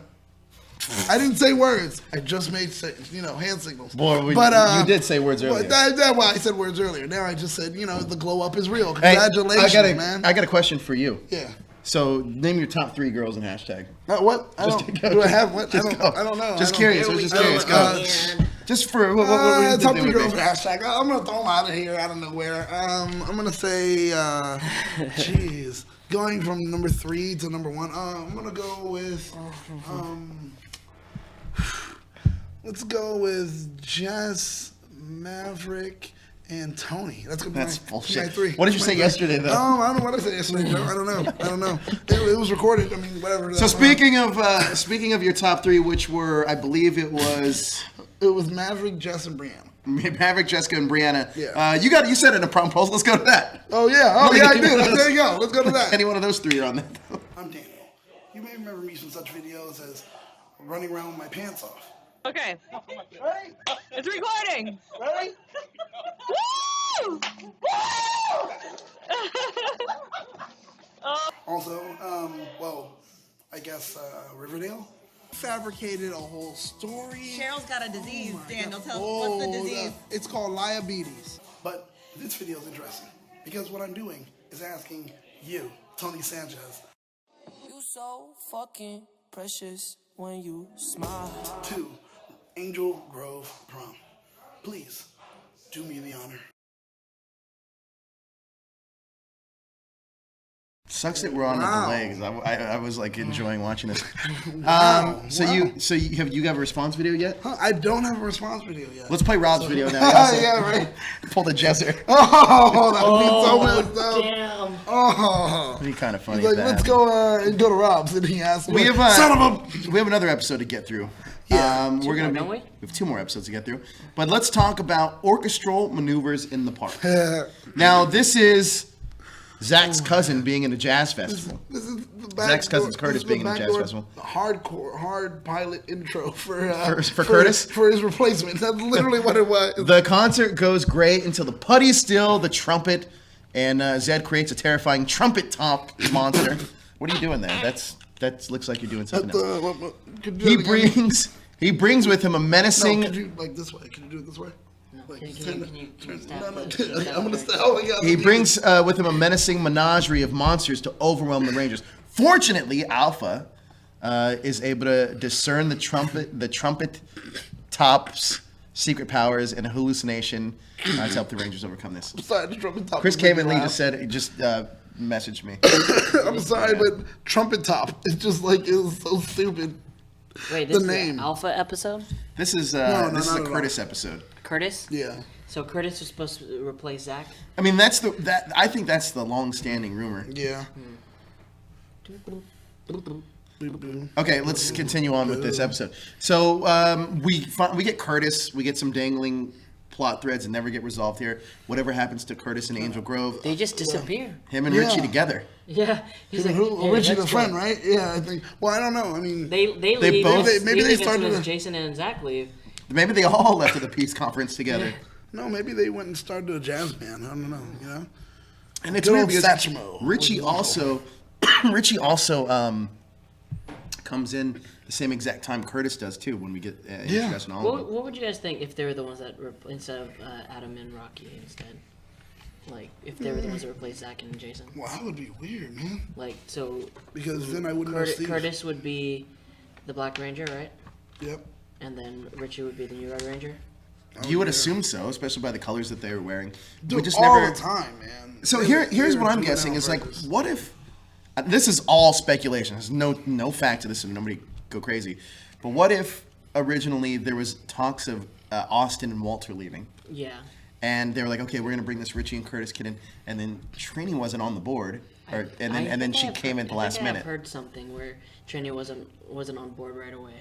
I didn't say words. I just made, hand signals. Boy, you did say words earlier. That's why I said words earlier. Now I just said, the glow up is real. Congratulations, man. I got a question for you. Yeah. So, name your top 3 girls in hashtag. What? Do I have what? I don't know. Just curious. Go. Just for what top 3 girls in hashtag. I'm gonna throw them out of here out of nowhere. I'm gonna say, going from number 3 to number 1. I'm gonna go with, let's go with Jess, Maverick, and Tony. That's bullshit. My 3. What did you say yesterday, though? I don't know what I said yesterday, Joe. I don't know. It was recorded. I mean, whatever. So speaking of your top 3, which were, I believe it was Maverick, Jess, and Brianna. Maverick, Jessica, and Brianna. Yeah. You said it in a promposal. Let's go to that. Oh yeah. I did. There you go. Let's go to that. Any one of those 3 are on that. I'm Daniel. You may remember me from such videos as running around with my pants off. Okay. Ready? It's recording. Ready? Woo! Also, I guess Riverdale fabricated a whole story. Cheryl's got a disease, Daniel. Tell us Oh, what's the disease. It's called liabetes. But this video is interesting because what I'm doing is asking you, Tony Sanchez. You so fucking precious when you smile. To Angel Grove prom. Please do me the honor. Sucks that we're on a delay because I was like enjoying watching this. Wow. So you have a response video yet? Huh, I don't have a response video yet. Let's play Rob's video now. Yeah, right. Pull the Jezzer. Oh, that would be so messed up. Damn. Oh. It'd be kind of funny. He's like, if that let's happened. go to Rob's, and he asked, We have son of a. we have another episode to get through. Yeah. We're gonna don't we we? have 2 more episodes to get through, but let's talk about orchestral maneuvers in the park. Now this is Zach's cousin being in a jazz festival. This is the back Zach's cousin's door- Curtis this is being the in a back jazz door festival. Hard pilot intro for Curtis? for his replacement. That's literally what it was. The concert goes great until the putty's still, the trumpet, and Zed creates a terrifying trumpet top monster. What are you doing there? That looks like you're doing something else. He brings with him a menacing. No, could you like this way? Can you do it this way? Like, Can you stop no, it? I'm gonna stop. Oh my God. He brings with him a menacing menagerie of monsters to overwhelm the Rangers. Fortunately, Alpha is able to discern the trumpet top's secret powers and a hallucination to help the Rangers overcome this. I'm sorry, the trumpet top. Chris was came and really Lee loud. just messaged me. I'm sorry, but trumpet top. It's just like it was so stupid. Wait, this The is name. the Alpha episode? This is No, this is not a at Curtis episode. Curtis? Yeah. So Curtis was supposed to replace Zach? I mean, I think that's the long-standing rumor. Yeah. Okay, let's continue on with this episode. So we get Curtis, we get some dangling plot threads that never get resolved here. Whatever happens to Curtis and Angel Grove, They just disappear. him and Yeah. Richie together. Yeah. He's like, Who? "Hey, Richie let's the friend, go." right? Yeah, I think. Well, I don't know. I mean, They They leave. both- Maybe they as soon started as to- Jason and Zach leave. Maybe they all left at the peace conference together. no, maybe they went and started a jazz band. I don't know. You know. And it's Good weird old because Satchmo. Richie also comes in the same exact time Curtis does too when we get introduced in all of them. What would you guys think if they were the ones that instead of Adam and Rocky instead? Like if they were the ones that replaced Zach and Jason. Well, that would be weird, man. Like so. Because then I wouldn't know Steve. Curtis would be the Black Ranger, right? Yep. And then Richie would be the new Red Ranger. You would assume so, especially by the colors that they were wearing. Dude, we just all never. the time, man. So They here's were what I'm doing that guessing on is like, purpose. what if this is all speculation? There's no fact to this, and nobody go crazy. But what if originally there was talks of Austin and Walter leaving, Yeah. and they were like, okay, we're gonna bring this Richie and Curtis kid in, and then Trini wasn't on the board, and then she came in at the last minute. I've heard something where Trini wasn't on board right away.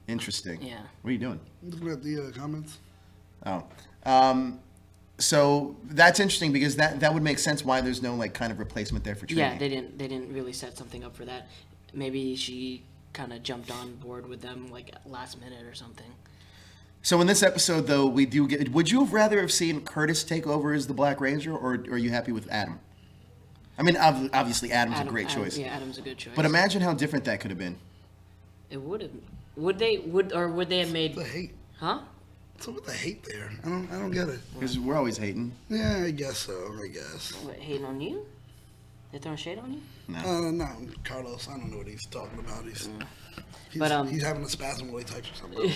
Interesting. Yeah. What are you doing? Looking at the comments. Oh. So that's interesting because that would make sense why there's no like kind of replacement there for Trini. Yeah, they didn't really set something up for that. Maybe she kind of jumped on board with them like last minute or something. So in this episode, though, we do get. Would you have rather have seen Curtis take over as the Black Ranger, or are you happy with Adam? I mean, obviously Adam's a great choice. Yeah, Adam's a good choice. But imagine how different that could have been. It would have. Would they have made? The hate. Huh? What's up with the hate there? I don't get it. Because we're always hating. Yeah, I guess so. I guess. What, hating on you? They throwing shade on you? No, Carlos. I don't know what he's talking about. He's having a spasm while he types or something.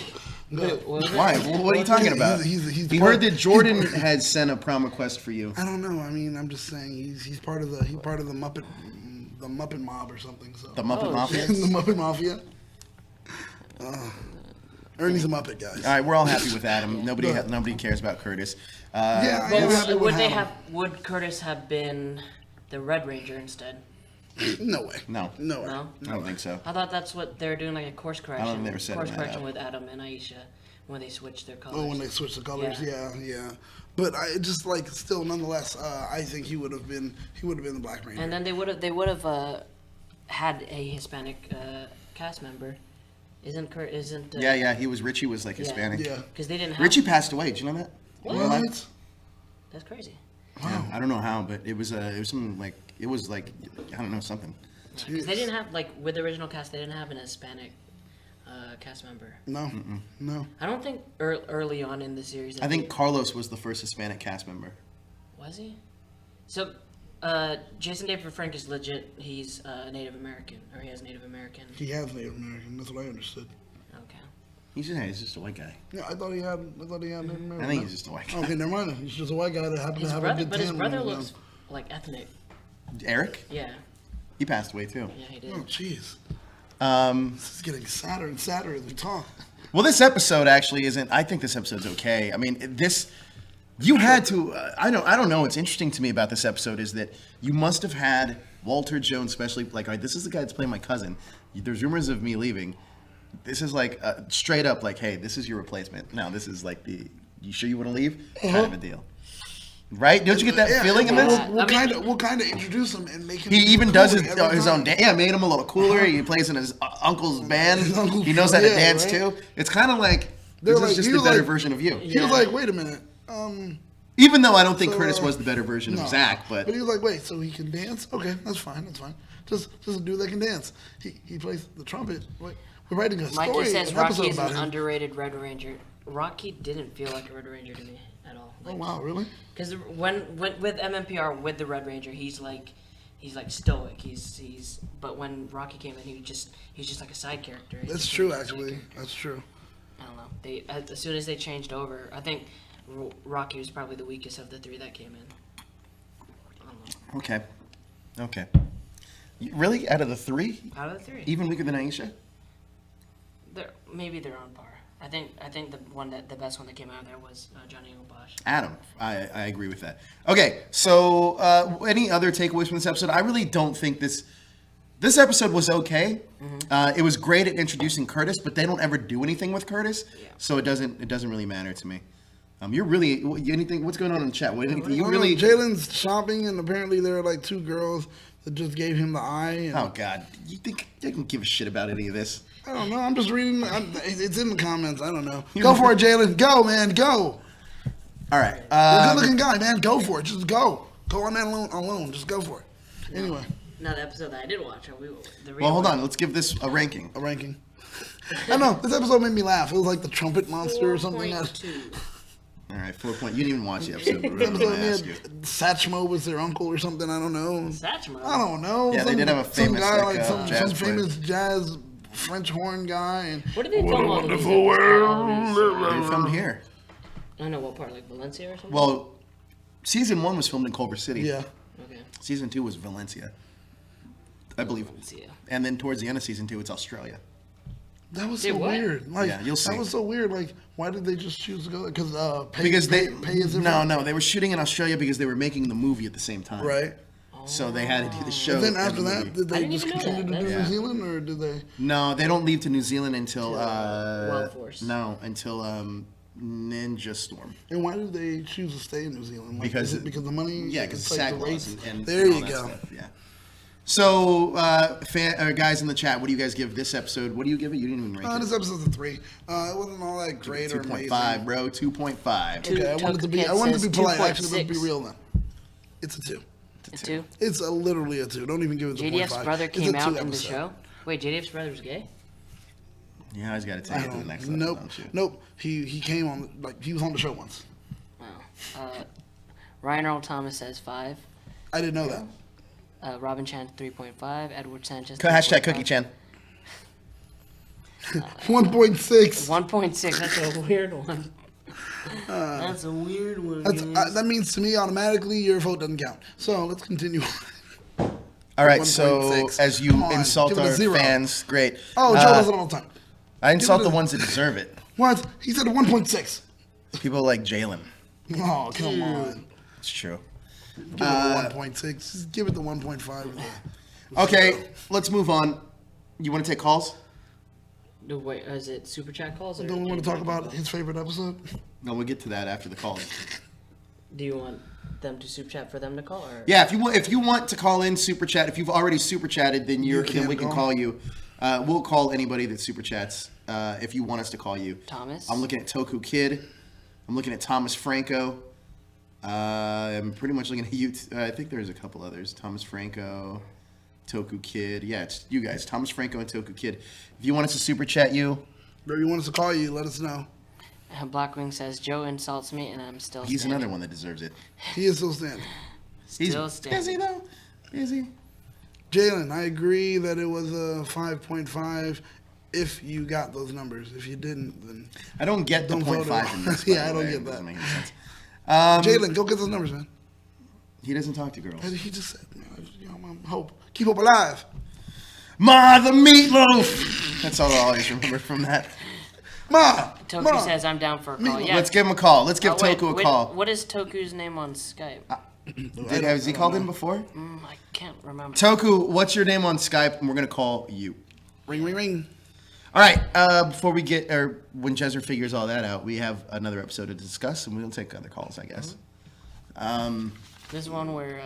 Why? What are you talking about? He heard that Jordan had sent a prom request for you. I don't know. I mean, I'm just saying he's part of the Muppet mob or something. So The Muppet Mafia? The Muppet Mafia. Ernie's a Muppet, guys. All right, we're all happy with Adam. Nobody cares about Curtis. Would Curtis have been the Red Ranger instead? No way. No. No? I don't think so. I thought that's what they're doing, like a course correction. I don't think they were setting course that correction up. with Adam and Aisha when they switched their colors. Oh, when they switched the colors, yeah. But I just like still, nonetheless, I think he would have been the Black Ranger. And then they would have had a Hispanic cast member. Isn't Yeah, he was. Richie was like Hispanic. Yeah. Because they didn't have. Richie passed away. Did you know that? What? That's crazy. Yeah, I don't know how, but it was something like I don't know something. Because they didn't have with the original cast, they didn't have an Hispanic cast member. No, no. I don't think early on in the series. I think Carlos was the first Hispanic cast member. Was he? So, Jason David Frank is legit. He's Native American, or he has Native American. He has Native American. That's what I understood. Okay. He's just a white guy. Yeah, I thought he had Native American. I think he's just a white guy. Okay, never mind. He's just a white guy that happened to have a good But his tan brother when he was looks like ethnic. Eric? Yeah. He passed away too. Yeah, he did. Oh, jeez. This is getting sadder and sadder as we talk. Well, this episode actually isn't. I think this episode's okay. I mean, you had to. I don't know. What's interesting to me about this episode is that you must have had Walter Jones, especially like, all right, this is the guy that's playing my cousin. There's rumors of me leaving. This is like straight up like, hey, this is your replacement. No, this is like you sure you want to leave? Kind of a deal. Right? Don't you get that feeling in this? We'll kind of introduce him and make him. He even does his own dance. Yeah, made him a little cooler. He plays in his uncle's band. He knows how to dance too. It's kind of like this is just the better version of you. He was like, wait a minute. Even though I don't think Curtis was the better version of Zach, but he was like, wait, so he can dance? Okay, that's fine. Just a dude that can dance. He plays the trumpet. Wait, we're writing a story. Mikey says an Rocky episode is about an him. underrated Red Ranger. Rocky didn't feel like a Red Ranger to me at all. Oh wow, really? Because when with MMPR with the Red Ranger, he's like stoic. But when Rocky came in, he's just like a side character. That's true, actually. That's true. I don't know. As soon as they changed over, I think Rocky was probably the weakest of the three that came in. I don't know. Okay. Really? Out of the three? Out of the three. Even weaker than Aisha? Maybe they're on par. I think the best one that came out of there was Johnny Obosh. Adam, I agree with that. Okay, so any other takeaways from this episode? I really don't think this episode was okay. Mm-hmm. It was great at introducing Curtis, but they don't ever do anything with Curtis, so it doesn't really matter to me. You're really anything? What's going on in the chat? Jalen's shopping, and apparently there are like two girls that just gave him the eye. And oh God, you think they can give a shit about any of this? I don't know. I'm just reading. It's in the comments. I don't know. Go for it, Jalen. Go, man. Go. All right. You're a good-looking guy, man. Go for it. Just go. Go on that alone. Just go for it. Anyway. Now the episode that I did watch. Well, hold on. Let's give this a ranking. I know. This episode made me laugh. It was like the trumpet monster or something. All right, 4 point. You didn't even watch the episode. But I'm gonna ask you. Satchmo was their uncle or something. I don't know. Satchmo? I don't know. Yeah, they did have a famous some jazz famous jazz French horn guy. And what did they film on? Wonderful world. They filmed here. I don't know what part, like Valencia or something? Well, season 1 was filmed in Culver City. Yeah. Okay. Season 2 was Valencia, I believe. Valencia. And then towards the end of season 2, it's Australia. That was so weird. Like, yeah, you'll see. That was so weird. Like, why did they just choose to go there? Because pay is different? No, they were shooting in Australia because they were making the movie at the same time. Right. So they had to do the show. And then after and the that, movie. did they just continue to do New Zealand, or did they? No, they don't leave to New Zealand until Wild Force. No, until Ninja Storm. And why did they choose to stay in New Zealand? Like, Because is it because the money. Yeah, because like SAG the rates? laws and there all you that go. stuff, yeah. So, guys in the chat, what do you guys give this episode? What do you give it? You didn't even rank it. This episode's a 3. It wasn't all that great or amazing. 2.5, bro. 2.5. Okay, I wanted to be polite. Actually, let's be real then. It's a 2. It's a 2? It's literally a 2. Don't even give it the 0.5. JDF's brother came out in the show? Wait, JDF's brother's gay? Yeah, I just got to take it to the next level. Nope. Nope. He came on, he was on the show once. Wow. Ryan Earl Thomas says 5. I didn't know that. Robin Chan 3.5. Edward Sanchez. Hashtag Cookie Chan. 1.6. 1.6. That's a weird one. That's a weird one. That means to me automatically your vote doesn't count. So let's continue. All right. So as you insult our fans, great. Oh, Joe does it all the time. I insult the ones that deserve it. What? He said 1.6. People like Jalen. Oh, come on. It's true. Give it a 1.6. Just give it the 1.5. Okay, let's move on. You want to take calls? No, wait, is it super chat calls? Or Don't we want to talk about his favorite episode? No, we'll get to that after the calls. Do you want them to super chat for them to call? Or? Yeah, if you want to call in super chat, if you've already super chatted, then we can call you. We'll call anybody that super chats if you want us to call you. Thomas? I'm looking at Toku Kid. I'm looking at Thomas Franco. I'm pretty much looking at you. I think there's a couple others. Thomas Franco, Toku Kid. Yeah, it's you guys. Thomas Franco and Toku Kid. If you want us to super chat you. Or you want us to call you, let us know. Blackwing says, Joe insults me and I'm still He's standing. another one that deserves it. He is still standing. Still standing. Is he though? Is he? Jalen, I agree that it was a 5.5 if you got those numbers. If you didn't, then... I don't get the 0.5 in this. Yeah, I don't get that. Jalen, go get those numbers, man. He doesn't talk to girls. And he just said, hope, keep hope alive. Ma, the meatloaf. That's all I always remember from that. Ma. Toku says I'm down for a call. Yeah. Let's give him a call. Let's give Toku a call. What is Toku's name on Skype? Has he called in before? I can't remember. Toku, what's your name on Skype? And we're gonna call you. Ring, ring, ring. All right. Before we get, or when Jezzer figures all that out, we have another episode to discuss, and we'll take other calls, I guess. This one where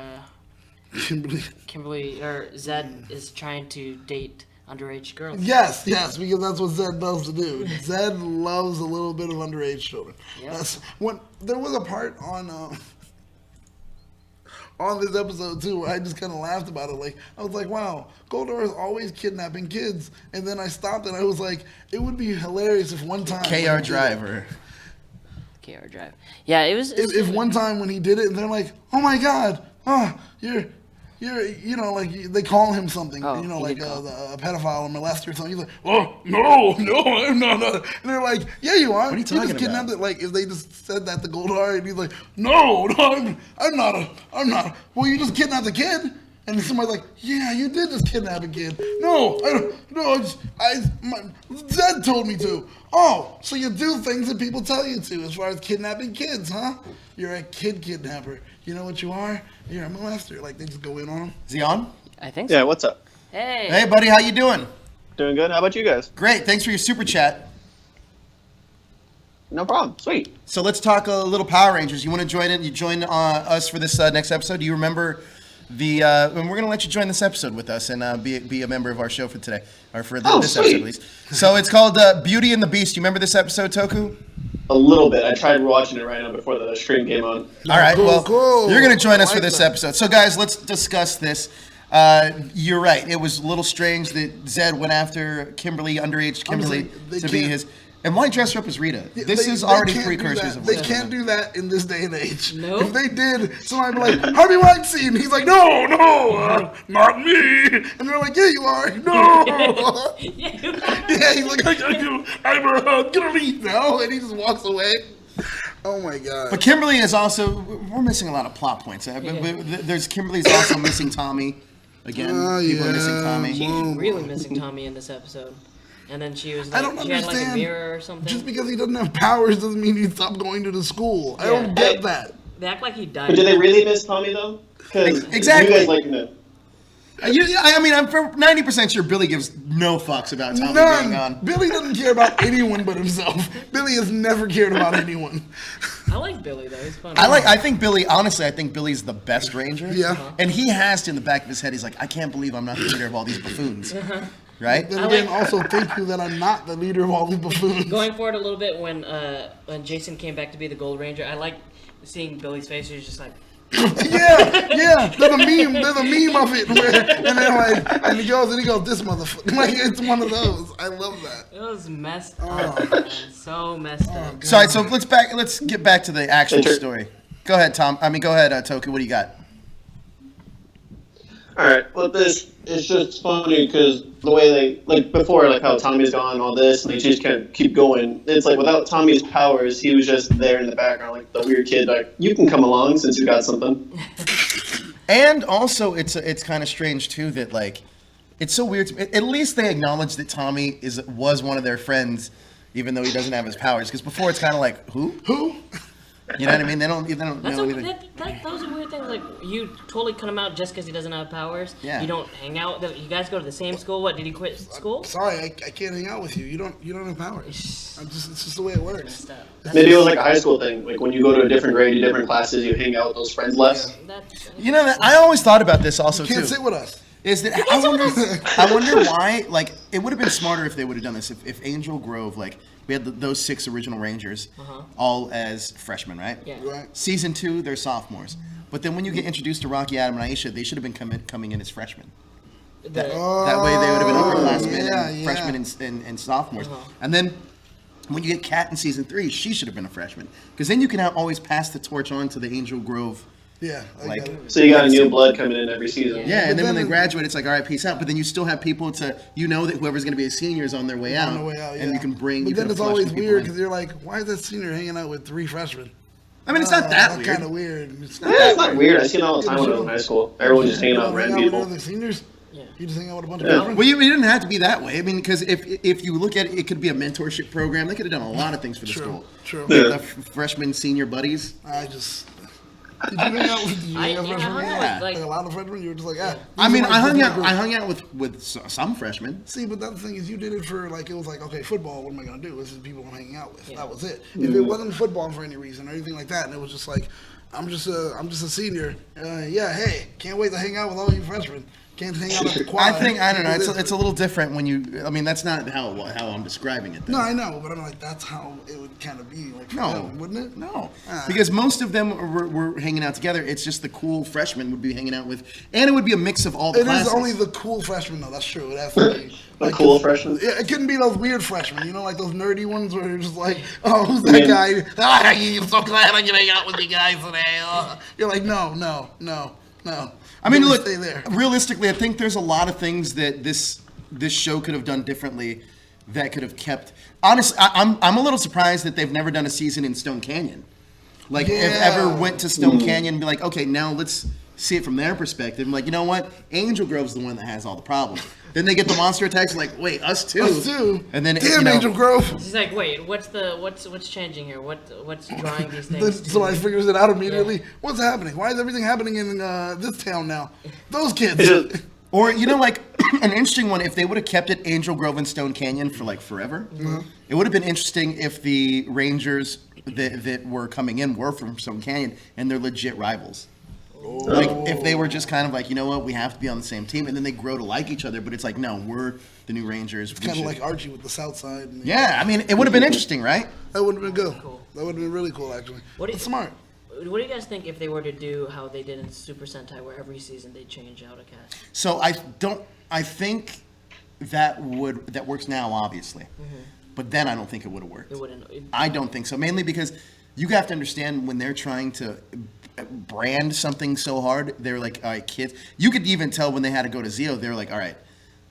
Kimberly or Zed is trying to date underage girls. Yes, because that's what Zed loves to do. Zed loves a little bit of underage children. Yep. That's when there was a part on this episode too where I just kind of laughed about it. Like I was like, wow, Goldar is always kidnapping kids, and then I stopped and I was like, it would be hilarious if one time KR Driver. KR Drive. Yeah, it was. If one time when he did it, and they're like, oh my god, you're, like they call him something, like a pedophile or molester or something. He's like, oh, no, I'm not. And they're like, yeah, you are. What are you talking about? It. Like, if they just said that to Goldar, and he's like, no, I'm not. Well, you just kidnapped a kid. And then somebody's like, yeah, you did just kidnap a kid. No, Zed told me to. Oh, so you do things that people tell you to as far as kidnapping kids, huh? You're a kid kidnapper. You know what you are? You're a molester. Like, they just go in on him. Is he on? I think so. Yeah, what's up? Hey. Hey, buddy, how you doing? Doing good. How about you guys? Great. Thanks for your super chat. No problem. Sweet. So let's talk a little Power Rangers. You want to join in? You join us for this next episode? Do you remember and we're going to let you join this episode with us and be a member of our show for today, or for this episode at least. So it's called Beauty and the Beast. You remember this episode, Toku? A little bit. I tried watching it right now before the stream came on. All right, you're going to join us for this episode. So guys, let's discuss this. You're right. It was a little strange that Zed went after Kimberly, underage Kimberly, to be his... And why dress her up as Rita? This is already precursors of They can't do that in this day and age. No. If they did, somebody would be like, Harvey Weinstein. He's like, no, not me. And they're like, yeah, you are. No. Yeah, he's like, I'm gonna leave now. And he just walks away. Oh my god. But Kimberly is also, we're missing a lot of plot points. There's Kimberly's also missing Tommy. Again, people are missing Tommy. She's really missing Tommy in this episode. And then she was like, I don't she had like a understand. mirror or something. Just because he doesn't have powers doesn't mean he stopped going to the school. I don't get that. They act like he died. But do they really miss Tommy though? Because Exactly. you guys like him. I mean, I'm 90% sure Billy gives no fucks about Tommy being on. Billy doesn't care about anyone but himself. Billy has never cared about anyone. I like Billy though. He's fun. I think Billy, honestly, I think Billy's the best ranger. Yeah. And he has to in the back of his head, he's like, I can't believe I'm not the leader of all these buffoons. Right? Then again, also thank you that I'm not the leader of all these buffoons. Going forward a little bit, when Jason came back to be the Gold Ranger, I like seeing Billy's face. He's just like, yeah. There's a meme of it where, and then like, and he goes, this motherfucker. Like, it's one of those. I love that. it was messed up. Man. So messed up. So let's get back to the actual story. Go ahead, Toku. What do you got? All right. Well, this is just funny because the way they, like before, like how Tommy's gone, all this, and they just can't keep going. It's like without Tommy's powers, he was just there in the background, like the weird kid. Like, you can come along since you got something. And also, it's kind of strange too that like, it's so weird. At least they acknowledge that Tommy was one of their friends, even though he doesn't have his powers. Because before it's kind of like, who? You know what I mean? They don't know anything. Those are weird things. Like, you totally cut him out just because he doesn't have powers. Yeah. You don't hang out. You guys go to the same school. What, did he quit school? Sorry, I can't hang out with you. You don't have powers. It's just the way it works. Maybe it was like a high school thing. Like when you go to a different grade, different classes, you hang out with those friends less. You know, I always thought about this also You can't too. sit with us. Is that I wonder why? Like, it would have been smarter if they would have done this. If Angel Grove, like, we had those 6 original Rangers, all as freshmen, right? Yeah. Right. Season 2, they're sophomores. But then when you get introduced to Rocky, Adam, and Aisha, they should have been coming in as freshmen. That way they would have been upperclassmen and freshmen and sophomores. And then when you get Kat in season 3, she should have been a freshman. Because then you can always pass the torch on to the Angel Grove. Yeah. So you got new blood coming in every season. Yeah, and then when they graduate, it's like, all right, peace out. But then you still have people that whoever's going to be a senior is on their way out. And you can bring. But then it's always weird because you're like, why is that senior hanging out with 3 freshmen? I mean, it's not that weird. Kind of weird. It's It's not weird. I see it all the time when I was in high school. Everyone just hanging out with random people. With other seniors? Yeah. You just hang out with a bunch of friends? Well, it didn't have to be that way. I mean, because if you look at it, it could be a mentorship program. They could have done a lot of things for the school. True. The freshman, senior buddies. Did you hang out with freshmen? Yeah. Like a lot of freshmen? You were just like, I mean, I hung out with some freshmen. See, but the thing is, you did it for like, it was like, okay, football, what am I going to do? This is people I'm hanging out with. That was it. If it wasn't football for any reason or anything like that, and it was just like, I'm just a senior. Hey, can't wait to hang out with all you freshmen. Can't hang out at the choir. I don't know. It's a little different when you. I mean, that's not how I'm describing it. Though. No, I know, but I'm like, that's how it would kind of be, like, for them, wouldn't it? No, because most of them were hanging out together. It's just the cool freshmen would be hanging out with, and it would be a mix of all the classes. It is only the cool freshmen, though. That's true. It has to be. Like cool freshmen? Yeah, it couldn't be those weird freshmen, you know, like those nerdy ones where you're just like, oh, who's that guy? I'm so glad I can hang out with you guys today. You're like, no. I mean, look, realistically, I think there's a lot of things that this show could have done differently that could have kept. Honestly, I'm a little surprised that they've never done a season in Stone Canyon. Like, if ever went to Stone Canyon and be like, okay, now let's see it from their perspective. I'm like, you know what? Angel Grove's the one that has all the problems. Then they get the monster attacks, like, wait, us too. And then Angel Grove. He's like, wait, what's changing here? What's drawing these things? Somebody figures it out immediately. Yeah. What's happening? Why is everything happening in this town now? Those kids. Or, you know, like, an interesting one, if they would have kept it Angel Grove and Stone Canyon for, like, forever, it would have been interesting if the Rangers that were coming in were from Stone Canyon and they're legit rivals. Like, if they were just kind of like, you know what, we have to be on the same team, and then they grow to like each other, but it's like, no, we're the new Rangers. It's kind of like Archie with the South Side. I mean, it would have been interesting, right? That would have been good. Cool. That would have been really cool, actually. That's smart. What do you guys think if they were to do how they did in Super Sentai, where every season they change out a cast? So I think that works now, obviously. But then I don't think it would have worked. It wouldn't. I don't think so, mainly because you have to understand when they're trying to brand something so hard, they're like, all right, kids. You could even tell when they had to go to Zeo, they're like, all right,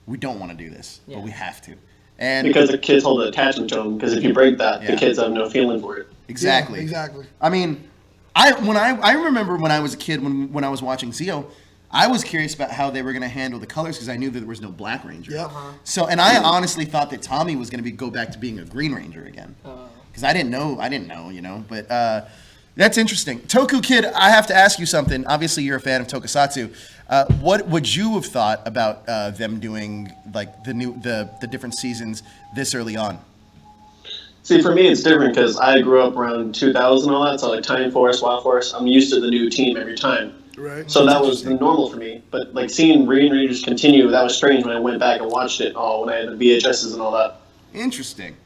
we don't want to do this, but we have to. And because the kids hold an attachment to them, because if you break that, the kids have no feeling for it. Exactly. Yeah, exactly. I mean, I remember when I was a kid, when I was watching Zeo, I was curious about how they were going to handle the colors because I knew that there was no Black Ranger. Yeah. So, and I honestly thought that Tommy was going to go back to being a Green Ranger again. Because I didn't know, you know, but that's interesting. Toku Kid, I have to ask you something. Obviously, you're a fan of Tokusatsu. What would you have thought about them doing like the different seasons this early on? See, for me, it's different because I grew up around 2000 and all that. So like Time Force, Wild Force, I'm used to the new team every time. Right. So that was normal for me. But like seeing Green Rangers continue, that was strange when I went back and watched it. When I had the VHSs and all that. Interesting.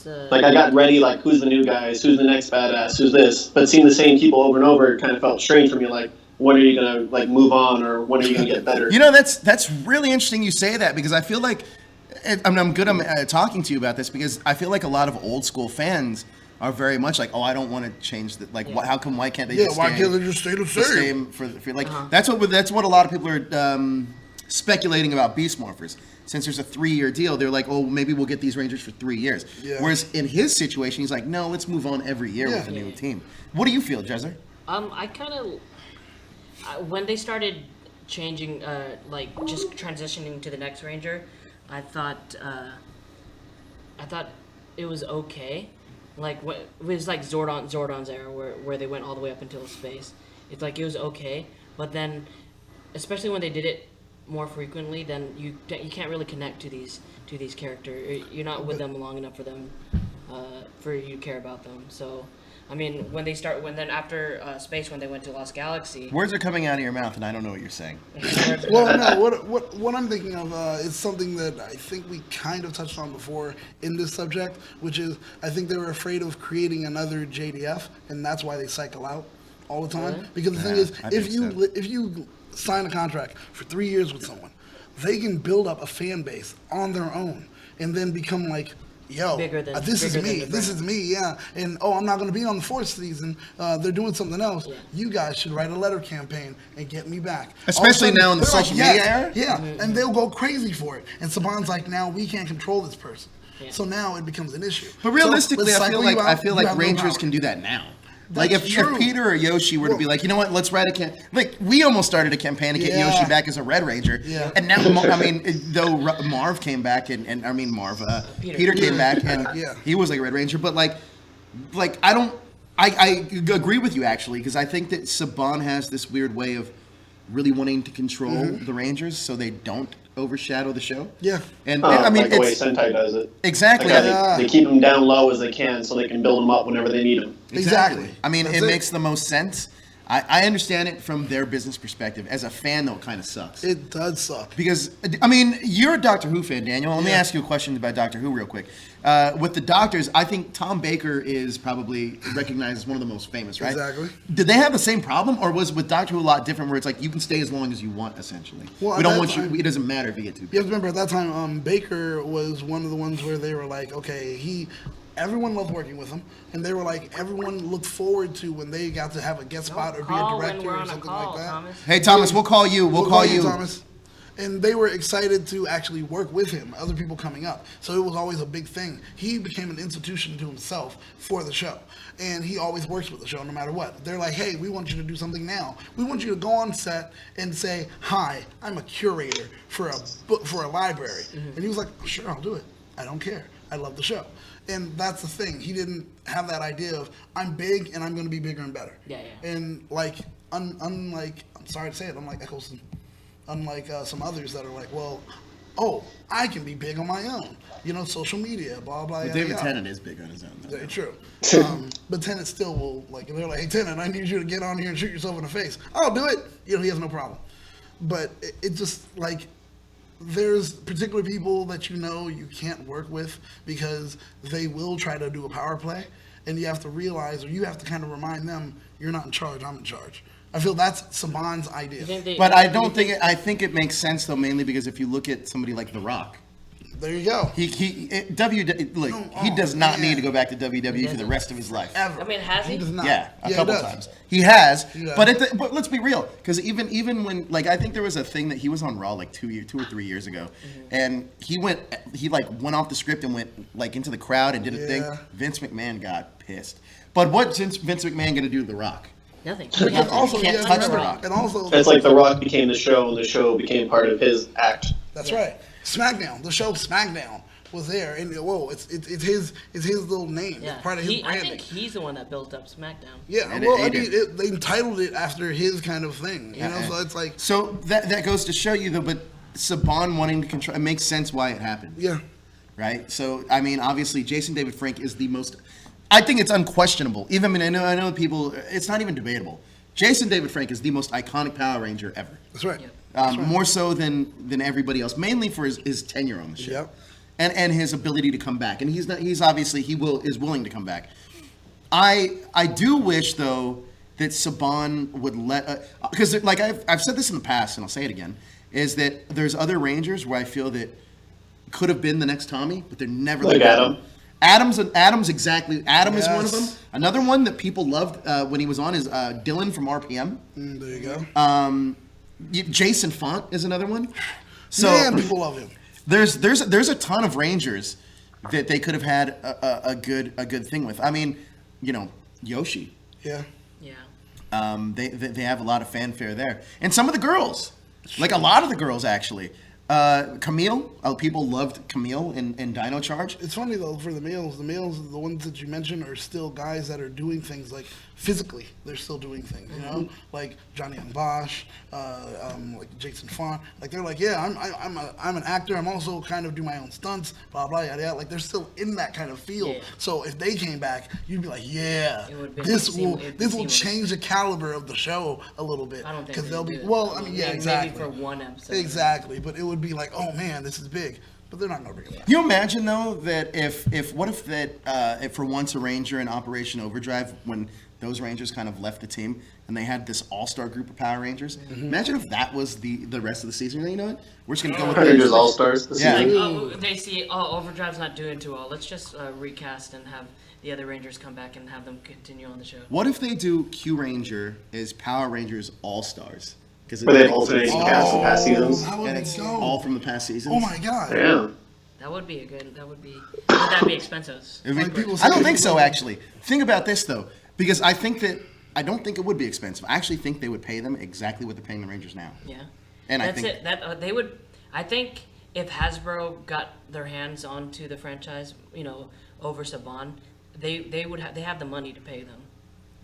Like I got ready, like who's the new guys, who's the next badass, who's this. But seeing the same people over and over, it kind of felt strange for me. Like, when are you gonna like move on, or when are you gonna get better? You know, that's really interesting you say that because I feel like I'm good. I'm talking to you about this because I feel like a lot of old school fans are very much like, oh, I don't want to change that. Like, how come? Why can't they? Yeah, why can't they just stay the same? For like that's what a lot of people are speculating about Beast Morphers. Since there's a 3-year deal, they're like, oh, maybe we'll get these Rangers for 3 years. Yeah. Whereas in his situation, he's like, no, let's move on every year with a new team. What do you feel, Jezzer? I kind of when they started changing, like just transitioning to the next Ranger, I thought it was okay. Like it was like Zordon's era where they went all the way up until space. It's like it was okay, but then, especially when they did it more frequently, then you can't really connect to these characters. You're not with them long enough for them for you to care about them. So, I mean, after space, when they went to Lost Galaxy, words are coming out of your mouth, and I don't know what you're saying. Well, no. What I'm thinking of is something that I think we kind of touched on before in this subject, which is I think they were afraid of creating another JDF, and that's why they cycle out all the time. Really? Because the thing is, if you sign a contract for 3 years with someone, they can build up a fan base on their own and then become like, yo, this is me, yeah. And, I'm not going to be on the 4th season. They're doing something else. Yeah. You guys should write a letter campaign and get me back. Especially now in the social media era? Yeah, and they'll go crazy for it. And Saban's like, now we can't control this person. So now it becomes an issue. But realistically, So, I feel like no Rangers power. can do that now. That's Like if Peter or Yoshi were to be like, you know what, let's write like we almost started a campaign to get Yoshi back as a Red Ranger, and now I mean, though Marv came back and I mean Peter came back and he was like a Red Ranger, but like I agree with you actually because I think that Saban has this weird way of really wanting to control the Rangers so they don't overshadow the show. Yeah, and I mean like the way Sentai does it. Exactly. Like they keep them down low as they can so they can build them up whenever they need them. Exactly. I mean, it makes the most sense. I understand it from their business perspective. As a fan, though, it kind of sucks. It does suck. Because, I mean, you're a Doctor Who fan, Daniel. Let me ask you a question about Doctor Who real quick. With the Doctors, I think Tom Baker is probably recognized as one of the most famous, right? Exactly. Did they have the same problem, or was with Doctor Who a lot different where it's like you can stay as long as you want, essentially? Well, we don't want you, it doesn't matter if you get too big. You have to remember, at that time, Baker was one of the ones where they were like, okay, everyone loved working with him, and they were like, everyone looked forward to when they got to have a guest spot or be a director or something like that. Hey, Thomas, we'll call you. We'll call you. Thomas. And they were excited to actually work with him, other people coming up. So it was always a big thing. He became an institution to himself for the show. And he always works with the show no matter what. They're like, hey, we want you to do something now. We want you to go on set and say, hi, I'm a curator for a book, for a library. And he was like, sure, I'll do it. I don't care. I love the show. And that's the thing. He didn't have that idea of, I'm big and I'm going to be bigger and better. Yeah. And like, unlike, I'm sorry to say it, unlike Eccleston, unlike some others that are like, well, I can be big on my own. You know, social media, blah, blah, Well, yada, David yada. Tennant is big on his own, though. Very true. But Tennant still will, like, they're like, hey, Tennant, I need you to get on here and shoot yourself in the face. I'll do it. You know, he has no problem. But it just, like, there's particular people that you can't work with because they will try to do a power play, and you have to realize, or you have to kind of remind them, you're not in charge, I'm in charge. I feel that's Saban's idea. But I don't think I think it makes sense though, mainly because if you look at somebody like The Rock, there you go. He does not need to go back to WWE for the rest of his life. Ever. I mean, has he? does not. Yeah, a he couple does. times. He has, He does. but let's be real, because even when I think there was a thing that he was on Raw like 2 or 3 years ago, and he went off the script and went like into the crowd and did a thing. Vince McMahon got pissed. But what's Vince McMahon going to do to The Rock? Nothing. He can't touch The Rock. And also, It's like The Rock became the show, and the show became part of his act. That's right. SmackDown, the show SmackDown was there, and it's his little name. Yeah. It's part of his I branding. think he's the one that built up SmackDown. Yeah, And well, it- I mean, they entitled it after his kind of thing, you know. So it's like, so that goes to show you though. But Saban wanting to control, it makes sense why it happened. Yeah. Right. So I mean, obviously, Jason David Frank is the most. I think it's unquestionable. Even I know people. It's not even debatable. Jason David Frank is the most iconic Power Ranger ever. That's right. More so than everybody else, mainly for his tenure on the show. Yep. And his ability to come back, and he's is willing to come back. I do wish though that Saban would let, because like I've said this in the past and I'll say it again, is that there's other Rangers where I feel that could have been the next Tommy, but they're never Like Adam. Adam's exactly. Adam is one of them. Yes. Another one that people loved when he was on is Dylan from RPM. There you go. Jason Font is another one. So Man, people love him. There's a ton of Rangers that they could have had a good thing with. I mean, Yoshi. Yeah. They have a lot of fanfare there, and some of the girls, like a lot of the girls actually. Camille, people loved Camille in Dino Charge. It's funny though, for the males, the ones that you mentioned are still guys that are doing things like physically. They're still doing things, you know, like Johnny and Bosch, like Jason Font. Like they're like, yeah, I'm an actor. I'm also kind of do my own stunts, blah blah yada yada. Like they're still in that kind of field. Yeah. So if they came back, you'd be like, yeah, It would be this will seamless. change the caliber of the show a little bit. I don't think because they they'll would be do it. well. I mean, yeah, Maybe exactly. for one episode. Exactly, but it would be like, oh man, this is big. But they're not gonna bring it back. Can you imagine though that if for once a Ranger in Operation Overdrive, when those Rangers kind of left the team and they had this all-star group of Power Rangers, imagine if that was the rest of the season. You know what? We're just gonna go with Rangers All-Stars. Yeah. Like, they see, Overdrive's not doing too well. Let's just recast and have the other Rangers come back and have them continue on the show. What if they do Q Ranger as Power Rangers All-Stars? Where they have alternating casts from past seasons. How would And they it's go? all from the past seasons. Oh my god. Yeah. That would be a good. Would that be expensive? I don't think so, actually. Think about this, though, because I don't think it would be expensive. I actually think they would pay them exactly what they're paying the Rangers now. Yeah. And That's I think it. That they would. I think if Hasbro got their hands onto the franchise, over Saban, they would they have the money to pay them.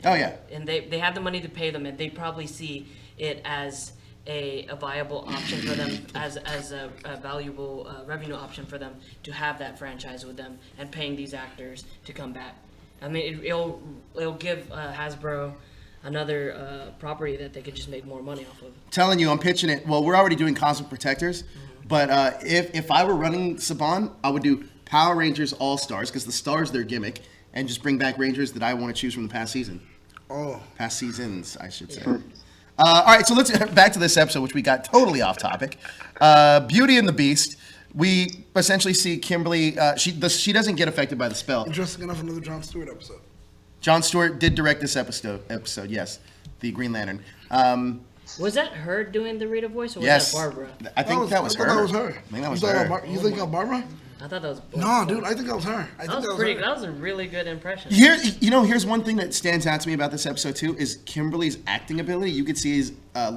Oh yeah. And they have the money to pay them, and they probably see it as a viable option for them, as a valuable revenue option for them to have that franchise with them and paying these actors to come back. I mean, it'll give Hasbro another property that they could just make more money off of. Telling you, I'm pitching it. Well, we're already doing Cosmic Protectors, but if I were running Saban, I would do Power Rangers All Stars, because the stars their gimmick, and just bring back Rangers that I want to choose from the past season. Past seasons, I should say. All right, so let's back to this episode, which we got totally off topic. Beauty and the Beast. We essentially see Kimberly. She doesn't get affected by the spell. Interesting enough, another Jon Stewart episode. Jon Stewart did direct this episode, yes, the Green Lantern. Was that her doing the Rita voice, or was Yes. that Barbara? I think that was her. That was her. I think that was You thought her. about you think of Barbara? I thought that was. No, dude, I think that was her. I think That was pretty. That was a really good impression. Here's one thing that stands out to me about this episode too is Kimberly's acting ability. You could see his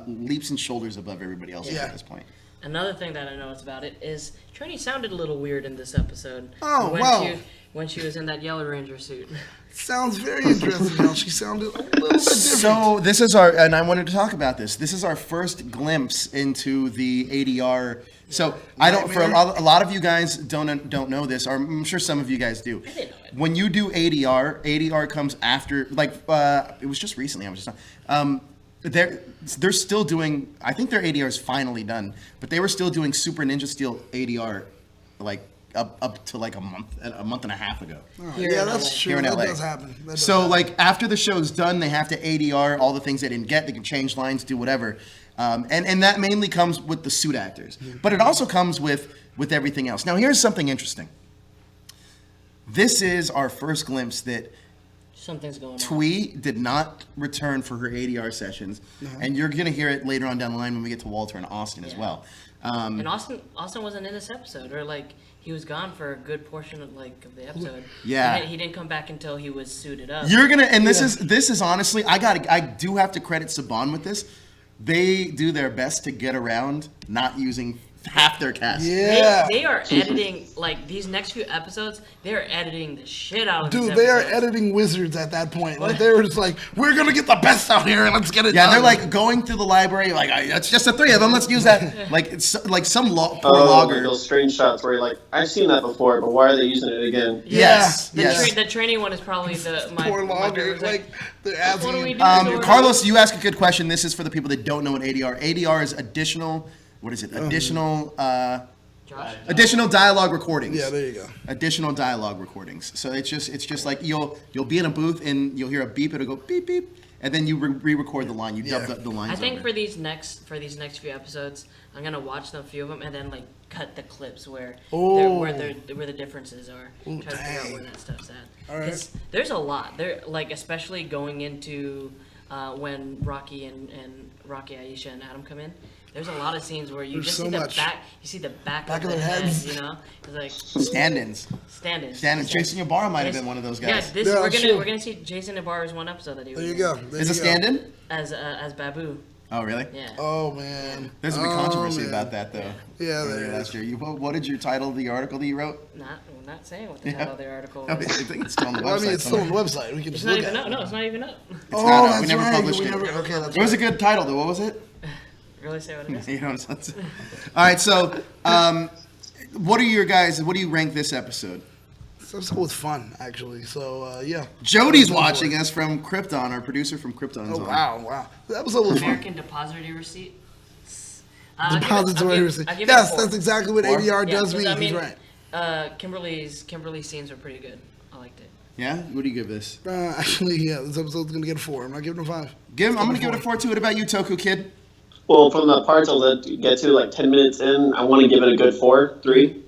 leaps and shoulders above everybody else at this point. Another thing that I noticed about it is Trini sounded a little weird in this episode. Oh, when wow. When she was in that Yellow Ranger suit. Sounds very interesting how she sounded a little bit different. So this is and I wanted to talk about this. This is our first glimpse into the ADR. So I don't. For a lot of you guys don't know this, or I'm sure some of you guys do. When you do ADR comes after. Like it was just recently. I was just. They're still doing. I think their ADR is finally done, but they were still doing Super Ninja Steel ADR, like up to like a month and a half ago. Yeah, that's true. Here in That LA. does happen. That does So happen. like after the show's done, they have to ADR all the things they didn't get. They can change lines, do whatever, and that mainly comes with the suit actors, but it also comes with everything else. Now here's something interesting. This is our first glimpse that Something's going on. Twee did not return for her ADR sessions, and you're gonna hear it later on down the line when we get to Walter and Austin as well. And Austin wasn't in this episode, or like he was gone for a good portion of the episode. Yeah. He didn't come back until he was suited up. You're gonna, and this is honestly, I do have to credit Saban with this. They do their best to get around not using half their cast. They are editing, like, these next few episodes, they're editing the shit out of these Dude, they are episodes. editing wizards at that point. Like they were just like, we're gonna get the best out here and let's get it Yeah, done. they're like going through the library, like it's just the three of them. Let's use that. Like it's like some poor logger. Those strange shots where you're like, I've seen that before, but why are they using it again? Yes. The training one is probably my poor logger. Like they're asking. What do we do? Carlos, you ask a good question. This is for the people that don't know what ADR. ADR is additional. What is it? Additional dialogue recordings. Yeah, there you go. Additional dialogue recordings. So it's just like you'll be in a booth and you'll hear a beep. It'll go beep beep, and then you re-record the line. You dub the lines. I think over. for these next few episodes, I'm gonna watch a few of them and then like cut the clips where the differences are. Try to figure out where that stuff's at. All right. 'Cause there's a lot there, like especially going into when Rocky and Rocky, Aisha, and Adam come in. There's a lot of scenes where you There's just so see the much. back. You see the back of their their heads. head, you know. It's like Stand-ins. Stand-ins. Jason Ybarra might have been one of those guys. Yeah, we're gonna see Jason Ybarra's one episode that he was. There you in. go. There Is you a go. stand-in? As Babu. Oh really? Yeah. Oh man. There's a big controversy about that though. Yeah, earlier last year. What did you title the article that you wrote? We're not saying what the title of the article I is. think it's still on the website. Well, I mean, it's still on the somewhere. website. We can It's just not look even at up. it. No, it's not even up. It's Oh, not up. that's We never right. published We it. never- okay, that's It was a right. good title though. What was it? Really say what it is? You know what I'm saying? All right, so what do you rank this episode? This episode was fun, actually. So yeah. Jody's watching us from Krypton, our producer from Krypton. Oh wow. The episode was fun. American Depository Receipt. Depository receipt. I'll give it Yes, a 4. that's exactly what ADR does 'cause mean. I mean, He's right. Kimberly's scenes were pretty good. I liked it. Yeah? What do you give this? Actually, yeah, this episode's gonna get a 4. I'm not giving it a 5. I'm gonna give it a 4 too. What about you, Toku Kid? Well, from the parts I'll get to like 10 minutes in, I want to give it a good 4, 3.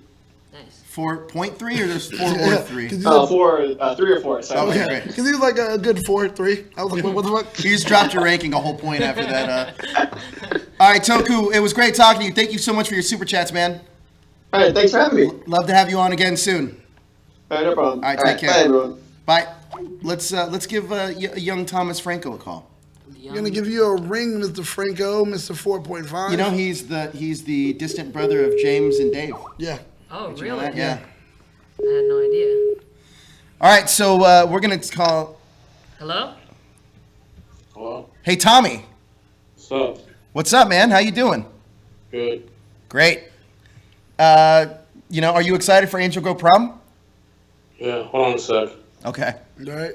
4.3 or there's 4 or 3? 3 or 4. Sorry. Okay, great. Because he was like a good 4, 3. I was like, what the fuck? You just dropped your ranking a whole point after that. All right, Toku, it was great talking to you. Thank you so much for your super chats, man. All right, thanks for having me. Love to have you on again soon. All right, no problem. All right, take care. Bye, everyone. Bye. Let's give young Thomas Franco a call. I'm gonna give you a ring, Mr. Franco, Mr. 4.5. You know he's the distant brother of James and Dave. Yeah. Oh, Did you know really? that? Yeah. I had no idea. All right, so we're gonna call. Hello? Hello? Hey, Tommy. What's up? What's up, man? How you doing? Good. Great. Are you excited for Angel Grove Prom? Yeah, hold on a sec. Okay. All right.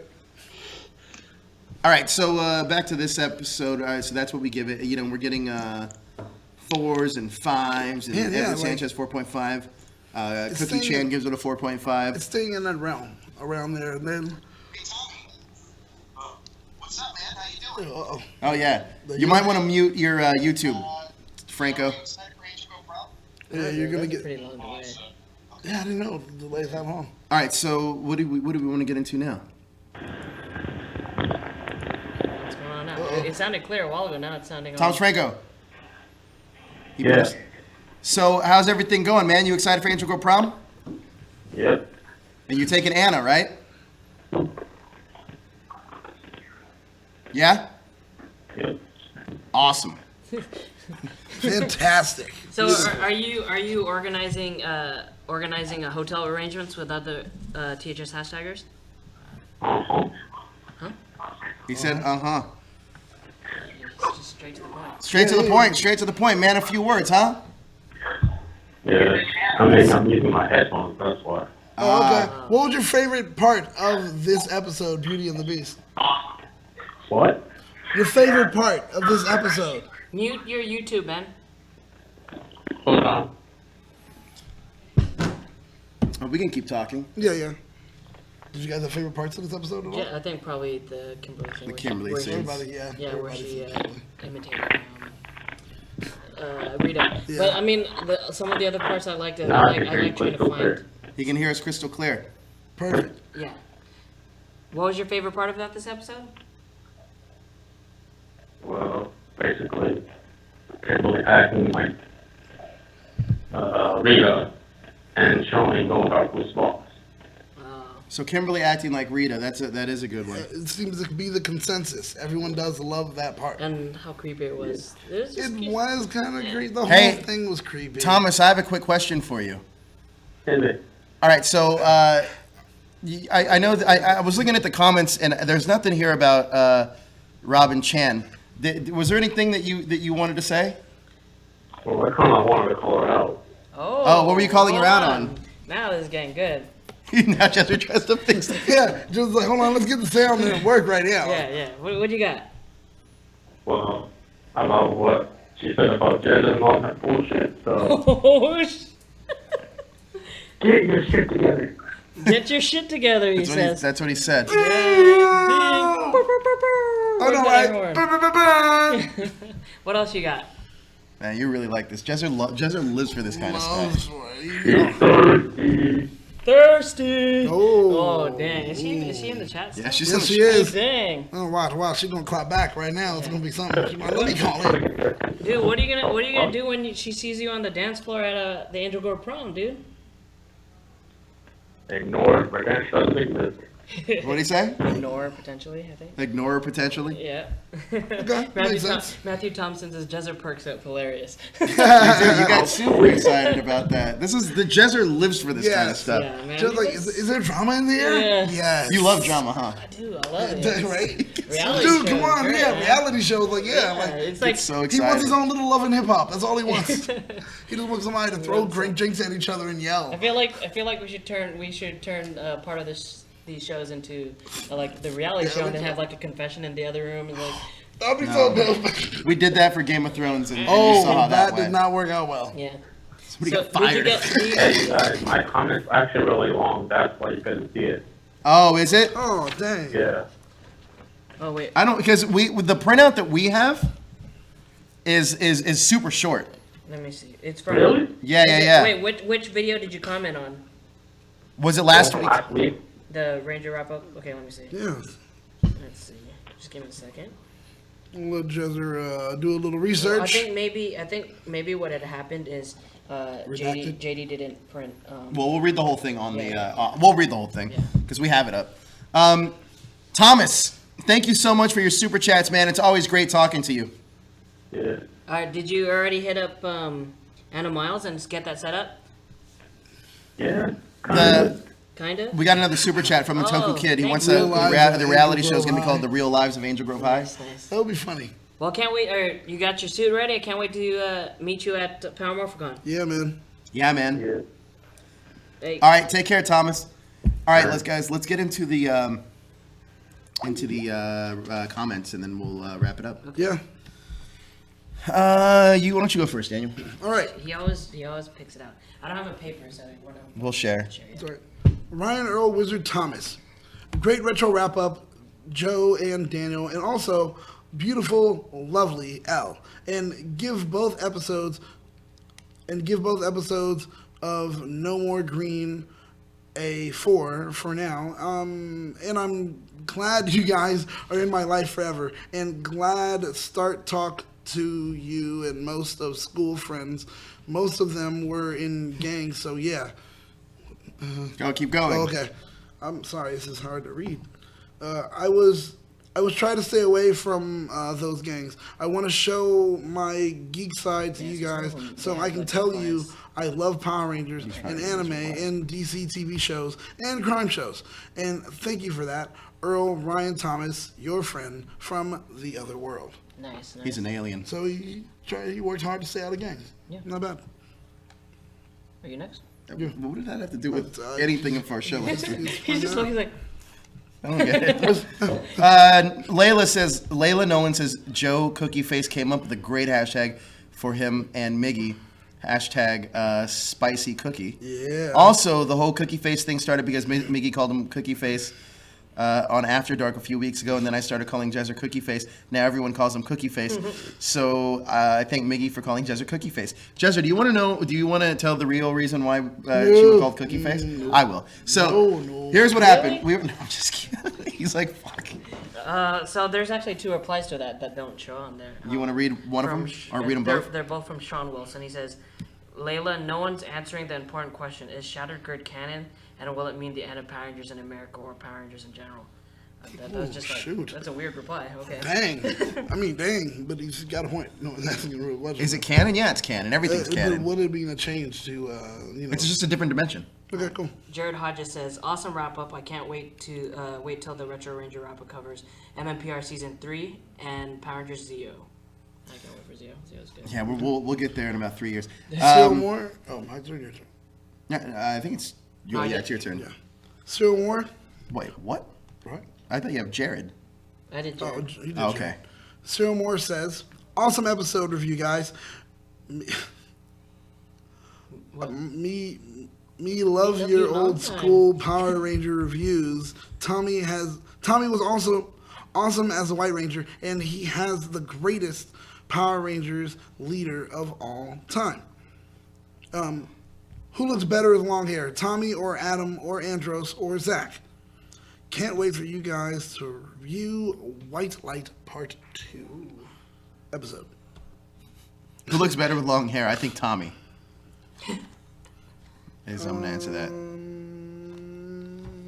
All right, so back to this episode. All right, so that's what we give it. We're getting 4s and 5s, and Evan Sanchez 4.5. Cookie Chan gives it a 4.5. It's staying in that realm, around there, and then. What's up, man? How you doing? Uh-oh. Oh yeah, you might want to mute your YouTube, Franco. Yeah, you're gonna get. Pretty long delay. Yeah, I didn't know the delay's that long. All right, so what do we want to get into now? What's going on now? It sounded clear a while ago. Now it's sounding. Thomas Franco. Yeah. So how's everything going, man? You excited for Angel Grove Prom? Yep. And you're taking Anna, right? Yeah? Yep. Awesome. Fantastic. So are you organizing hotel arrangements with other THS hashtaggers? Uh-huh. Huh? He said, uh-huh. Just straight to the point. Straight to the point, man. A few words, huh? Yeah. I'm using my headphones, that's why. Oh, okay. What was your favorite part of this episode, Beauty and the Beast? What? Your favorite part of this episode? Mute your YouTube, man. Hold on. Oh, we can keep talking. Yeah. Did you guys have favorite parts of this episode at all? Yeah, I think probably the Kimberly thing. The Kimberly where scene. Everybody, yeah. Yeah, where Everybody she said imitated Rita. Yeah. But I mean, some of the other parts I liked. I Nah, like trying to find. He can hear us crystal clear. Perfect. Yeah. What was your favorite part of this episode? Well, basically, Kimberly acting like Rita and showing going back with boss. So Kimberly acting like Rita, that is a good one. It seems to be the consensus. Everyone does love that part. And how creepy it was. It was kind of creepy. The Hey, whole thing was creepy. Thomas, I have a quick question for you. Is it? All right, so I know that I was looking at the comments, and there's nothing here about Robin Chan. Was there anything that you wanted to say? Well, I kind of wanted to call her out. Oh, what were you calling her out on? Now this is getting good. Now Jezzer tries to fix it. Yeah, just like, hold on, let's get the sound and work right now. Yeah. What you got? Well, about what she said about Jezzer and all that bullshit, so. Oh, Get your shit together. Get your shit together, he says. That's what he said. What else you got? Man, you really like this. Jezzer lives for this kind of stuff. Thirsty. Oh, dang. Is she in the chat still? Yeah, she's Yes, she is. Dang. Oh, watch. She's gonna clap back right now. It's gonna be something. Let me call in. Dude, what are you gonna do when she sees you on the dance floor at the Angel Grove Prom, dude? Ignore it, but that's the business. What did he say? Ignore potentially, I think. Ignore her potentially? Yeah. Okay, makes sense. Matthew Thompson says Jezzer perks out hilarious. You got super excited about that. The Jezzer lives for this kind of stuff. Yeah, man. Just like, is there drama in the air? Yeah. Yes. You love drama, huh? I do. I love it. Right? Reality Dude, shows, come on. great, Yeah, man. reality shows. Like, it's like so he excited. wants his own little love and hip hop. That's all he wants. He just wants somebody to throw great drinks at each other and yell. I feel like we should turn part of these shows into like the reality show and then have like a confession in the other room and like. That'd be so dope. We did that for Game of Thrones, and you saw how that went. did not work out well. Yeah. Somebody got fired. Hey guys, my comment's actually really long. That's why you couldn't see it. Oh, is it? Oh, dang. Yeah. Oh wait. I don't because the printout that we have is super short. Let me see. It's from. Really? Yeah. Wait, which video did you comment on? Was it last week? Last week. The Ranger wrap up. Okay, let me see. Yeah. Let's see. Just give me a second. We'll let Jezzer do a little research. I think maybe what had happened is JD didn't print. Well, we'll read the whole thing on the. We'll read the whole thing because we have it up. Thomas, thank you so much for your super chats, man. It's always great talking to you. Yeah. Did you already hit up Anna Miles and get that set up? Yeah. Kinda. We got another super chat from Matoku Kid. He wants the reality show is going to be called The Real Lives of Angel Grove High. Nice. That'll be funny. Well, can't wait. You got your suit ready? I can't wait to meet you at Power Morphicon. Yeah, man. Yeah, man. Yeah. Hey. All right, take care, Thomas. All right, let's get into the comments and then we'll wrap it up. Yeah. Why don't you go first, Daniel? All right. He always picks it out. I don't have a paper, so We'll share. That's all right. Ryan Earl Wizard Thomas. Great retro wrap up, Joe and Daniel, and also beautiful, lovely Al. And give both episodes of No More Green a 4 for now. And I'm glad you guys are in my life forever, and glad Start Talk to you and most of school friends. Most of them were in gangs, so yeah. Keep going. Okay. I'm sorry, this is hard to read. I was trying to stay away from those gangs. I want to show my geek side to you guys, so I can tell you I love Power Rangers and anime and DC TV shows and crime shows. And thank you for that, Earl Ryan Thomas, your friend from the other world. Nice. He's an alien. So he worked hard to stay out of gangs. Yeah. Not bad. Are you next? Yeah. What did that have to do with anything of our show history? He's like. I don't get it. Layla Nolan says Joe Cookie Face came up with a great hashtag for him and Miggy. Hashtag spicy cookie. Yeah. Also, the whole Cookie Face thing started because Miggy called him Cookie Face on After Dark a few weeks ago, and then I started calling Jezzer Cookie Face. Now everyone calls him Cookie Face. So I thank Miggy for calling Jezzer Cookie Face. Jezzer, do you want to tell the real reason why she was called Cookie Face? No. I will. So here's what happened. No, I'm just kidding. He's like, fuck. So there's actually 2 replies to that don't show on there. You want to read one of them or read them both? They're both from Sean Wilson. He says, Layla, no one's answering the important question. Is Shattered Grid canon, and will it mean the end of Power Rangers in America or Power Rangers in general? That was just that's a weird reply. Okay. Dang. I mean, dang, but he's got a point. No, that's a real question. Is it canon? Yeah, it's canon. Everything's canon. Would it be a change to, It's just a different dimension. Okay, cool. Jared Hodges says, awesome wrap up. I can't wait to wait till the Retro Ranger wrap up covers MMPR Season 3 and Power Rangers Zeo. I can't wait for Zeo. Zeo's good. Yeah, we'll get there in about 3 years. Still more? Oh, my turn, your turn. Yeah, I think it's it's your turn. Yeah. Still more? Wait, what? What? I thought you have Jared. I did Jared. Oh, he did okay. Jared. Cyril Moore says, awesome episode review, guys. Me love your old school Power Ranger reviews. Tommy was also awesome as a White Ranger, and he has the greatest Power Rangers leader of all time. Who looks better with long hair, Tommy or Adam or Andros or Zach? Can't wait for you guys to review White Light Part 2 episode. Who looks better with long hair? I think Tommy. I'm going to answer that.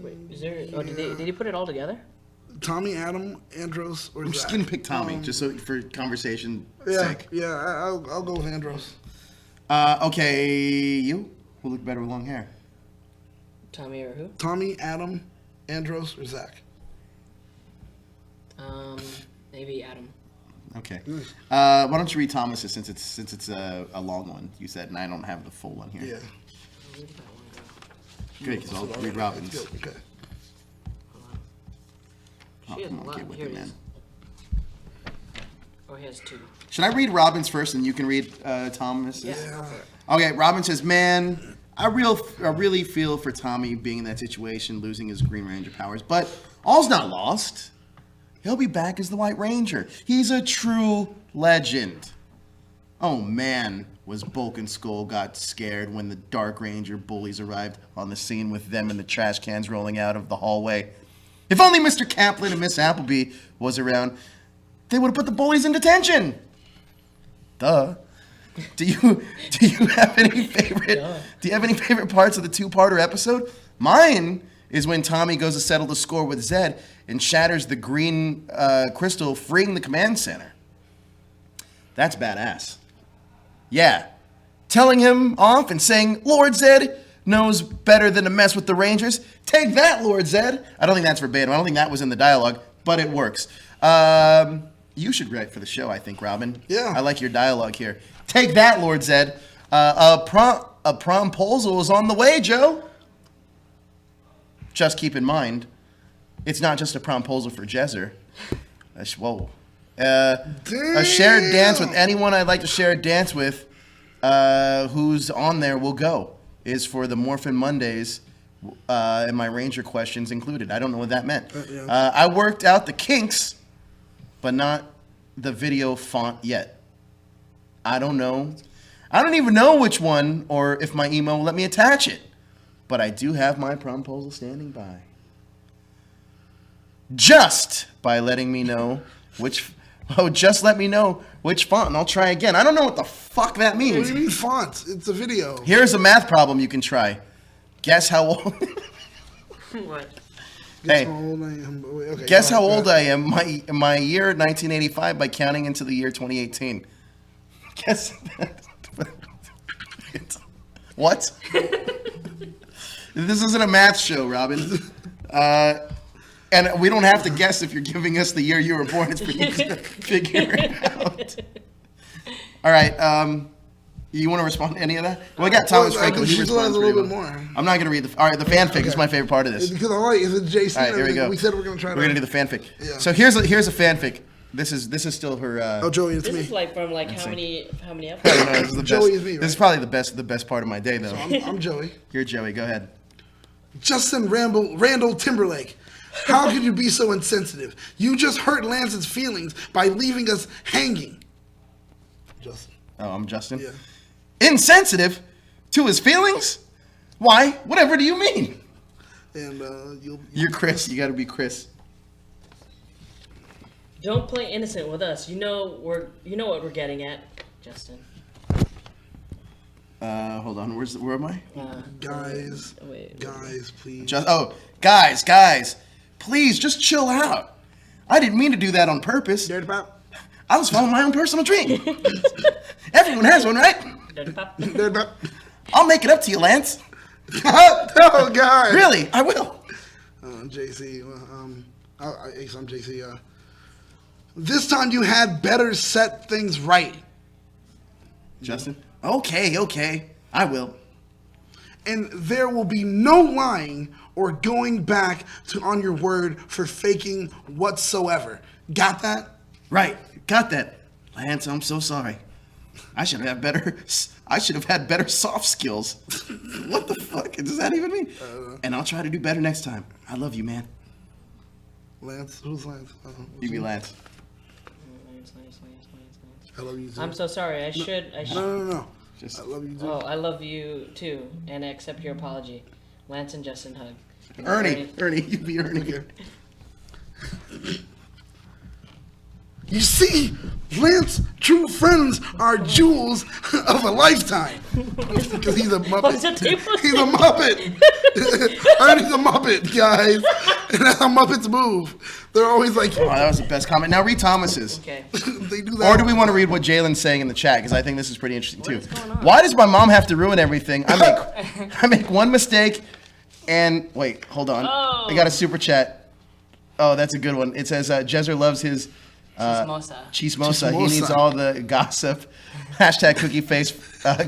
Wait, is there? Oh, did he put it all together? Tommy, Adam, Andros, or I'm Zach? just going to pick Tommy, just so for conversation sake. Yeah, I'll go with Andros. Okay, you? Who look better with long hair? Tommy or who? Tommy, Adam, Andros, or Zach? Maybe Adam. Okay. Why don't you read Thomas's since it's a long one? You said, and I don't have the full one here. Yeah. Good, because I'll read Robin's. Okay. Oh, come on, get with it, man. Oh, he has 2. Should I read Robin's first, and you can read Thomas's? Yeah. Okay, Robin says, man, I really feel for Tommy being in that situation, losing his Green Ranger powers, but all's not lost. He'll be back as the White Ranger. He's a true legend. Oh man, was Bulk and Skull got scared when the Dark Ranger bullies arrived on the scene with them and the trash cans rolling out of the hallway. If only Mr. Kaplan and Miss Appleby was around, They would have put the bullies in detention. Duh. Do you have any favorite? Do you have any favorite parts of the two-parter episode? Mine is when Tommy goes to settle the score with Zed and shatters the green crystal, freeing the command center. That's badass. Yeah. Telling him off and saying, Lord Zed knows better than to mess with the Rangers. Take that, Lord Zed. I don't think that's verbatim. I don't think that was in the dialogue, but it works. You should write for the show, I think, Robin. Yeah. I like your dialogue here. Take that, Lord Zed. A promposal is on the way, Joe. Just keep in mind, it's not just a promposal for Jezzer. Whoa. A shared dance with anyone I'd like to share a dance with who's on there will go is for the Morphin Mondays and my Ranger questions included. I don't know what that meant. I worked out the kinks, but not the video font yet. I don't know. I don't even know which one or if my email will let me attach it. But I do have my promposal standing by. Just by letting me know which... Oh, just let me know which font and I'll try again. I don't know what the fuck that means. What do you mean fonts? It's a video. Here's a math problem you can try. Guess how old... What? Hey, Okay, guess how old I am. My year 1985 by counting into the year 2018. Guess what? This isn't a math show, Robin. And we don't have to guess if you're giving us the year you were born. It's for you to figure it out. All right. You want to respond to any of that? Well, I got Thomas Franco. He responds a little bit well. more. I'm not going to read the... All right, the fanfic is my favorite part of this. Because I like it's a JC. All right, here we go. We said we're going to try. We're going to do the fanfic. Yeah. So here's a fanfic. This is still her... oh, Joey, it's this me. is like from like how many I don't episodes? know, this is the Joey best. is me, right? This is probably the best part of my day, though. So I'm Joey. You're Joey. Go ahead. Justin Randall Timberlake. How could you be so insensitive? You just hurt Lance's feelings by leaving us hanging. Justin. Oh, I'm Justin? Yeah. Insensitive to his feelings? Why? Whatever do you mean? And you're Chris. You got to be Chris. Don't play innocent with us. You know what we're getting at, Justin. Hold on. Where am I? Guys, please. Guys, please just chill out. I didn't mean to do that on purpose. Dirty Pop. I was following my own personal dream. Everyone has one, right? Dirty Pop. Dirty Pop. I'll make it up to you, Lance. Oh God. Really, I will. JC. I'm JC. This time you had better set things right. Justin. Okay, I will. And there will be no lying or going back on your word for faking whatsoever. Got that? Right, got that. Lance, I'm so sorry. I should have had better soft skills. What the fuck does that even mean? And I'll try to do better next time. I love you, man. Lance? Who's Lance? You be Lance. I love you too. I'm so sorry. I should. No. Just, I love you too. Oh, I love you too, and I accept your apology. Lance and Justin hug. Ernie, you be Ernie. You see, Lance, true friends are jewels of a lifetime. Because he's a Muppet. He's a Muppet. Ernie's a Muppet, guys. And that's how Muppets move. They're always like... Oh, that was the best comment. Now read Thomas's. Okay. They do that. Or do we want to read what Jalen's saying in the chat? Because I think this is pretty interesting too. Why does my mom have to ruin everything? I make one mistake and... Wait, hold on. Oh. I got a super chat. Oh, that's a good one. It says, Jezzer loves his... Chismosa. He needs all the gossip. Hashtag cookie face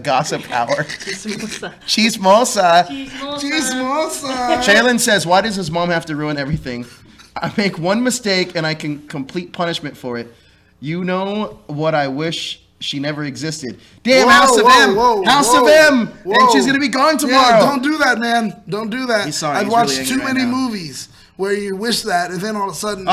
gossip power. Chismosa. Jalen says, why does his mom have to ruin everything? I make one mistake and I can complete punishment for it. You know what I wish she never existed. Damn, House of M. House of M. And she's going to be gone tomorrow. Yeah, don't do that, man. Don't do that. He's sorry. I've He's watched really too angry many right now. movies where you wish that and then all of a sudden...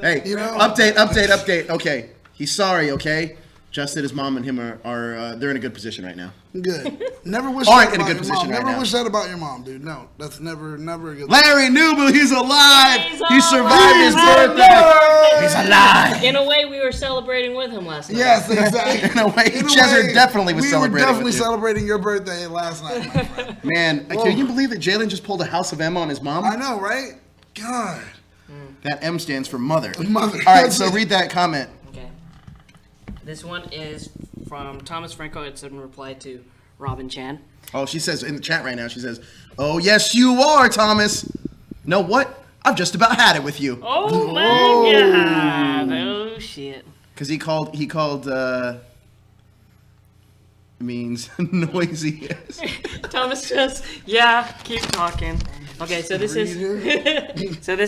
Hey, you know? Update. Okay, he's sorry, okay? Justin, his mom, and him are they're in a good position right now. Good. Never wish Aren't that in a about good your position mom. right Never now. wish that about your mom, dude. No, that's never a good. Larry Newble, he's alive. He survived his birthday. He's alive. In a way, we were celebrating with him last night. Yes, exactly. In a way, Jezzer definitely was celebrating. We were definitely with you. celebrating your birthday last night, my friend. Man, can you believe that Jalen just pulled a House of M on his mom? I know, right? God. That M stands for mother. Mother. All right, so read that comment. Okay. This one is from Thomas Franco. It's in reply to Robin Chan. Oh, she says in the chat right now, she says, "Oh, yes, you are, Thomas. Know what? I've just about had it with you." Oh, my God. Oh, shit. Because he called means noisy. Yes. Thomas says, yeah, keep talking. Okay, so this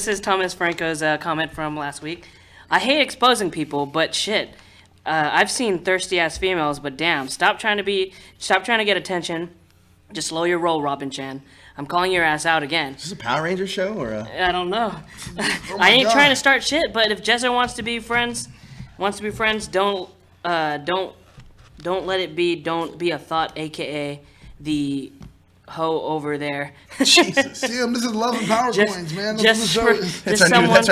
is Thomas Franco's comment from last week. I hate exposing people, but shit. I've seen thirsty ass females, but damn, stop trying to get attention. Just slow your roll, Robin Chan. I'm calling your ass out again. Is this a Power Ranger show or a? I don't know. I ain't trying to start shit, but if Jezzer wants to be friends, don't let it be. Don't be a thought, aka the hoe over there. Jesus. Damn, this is Love and Power Coins, man. That's our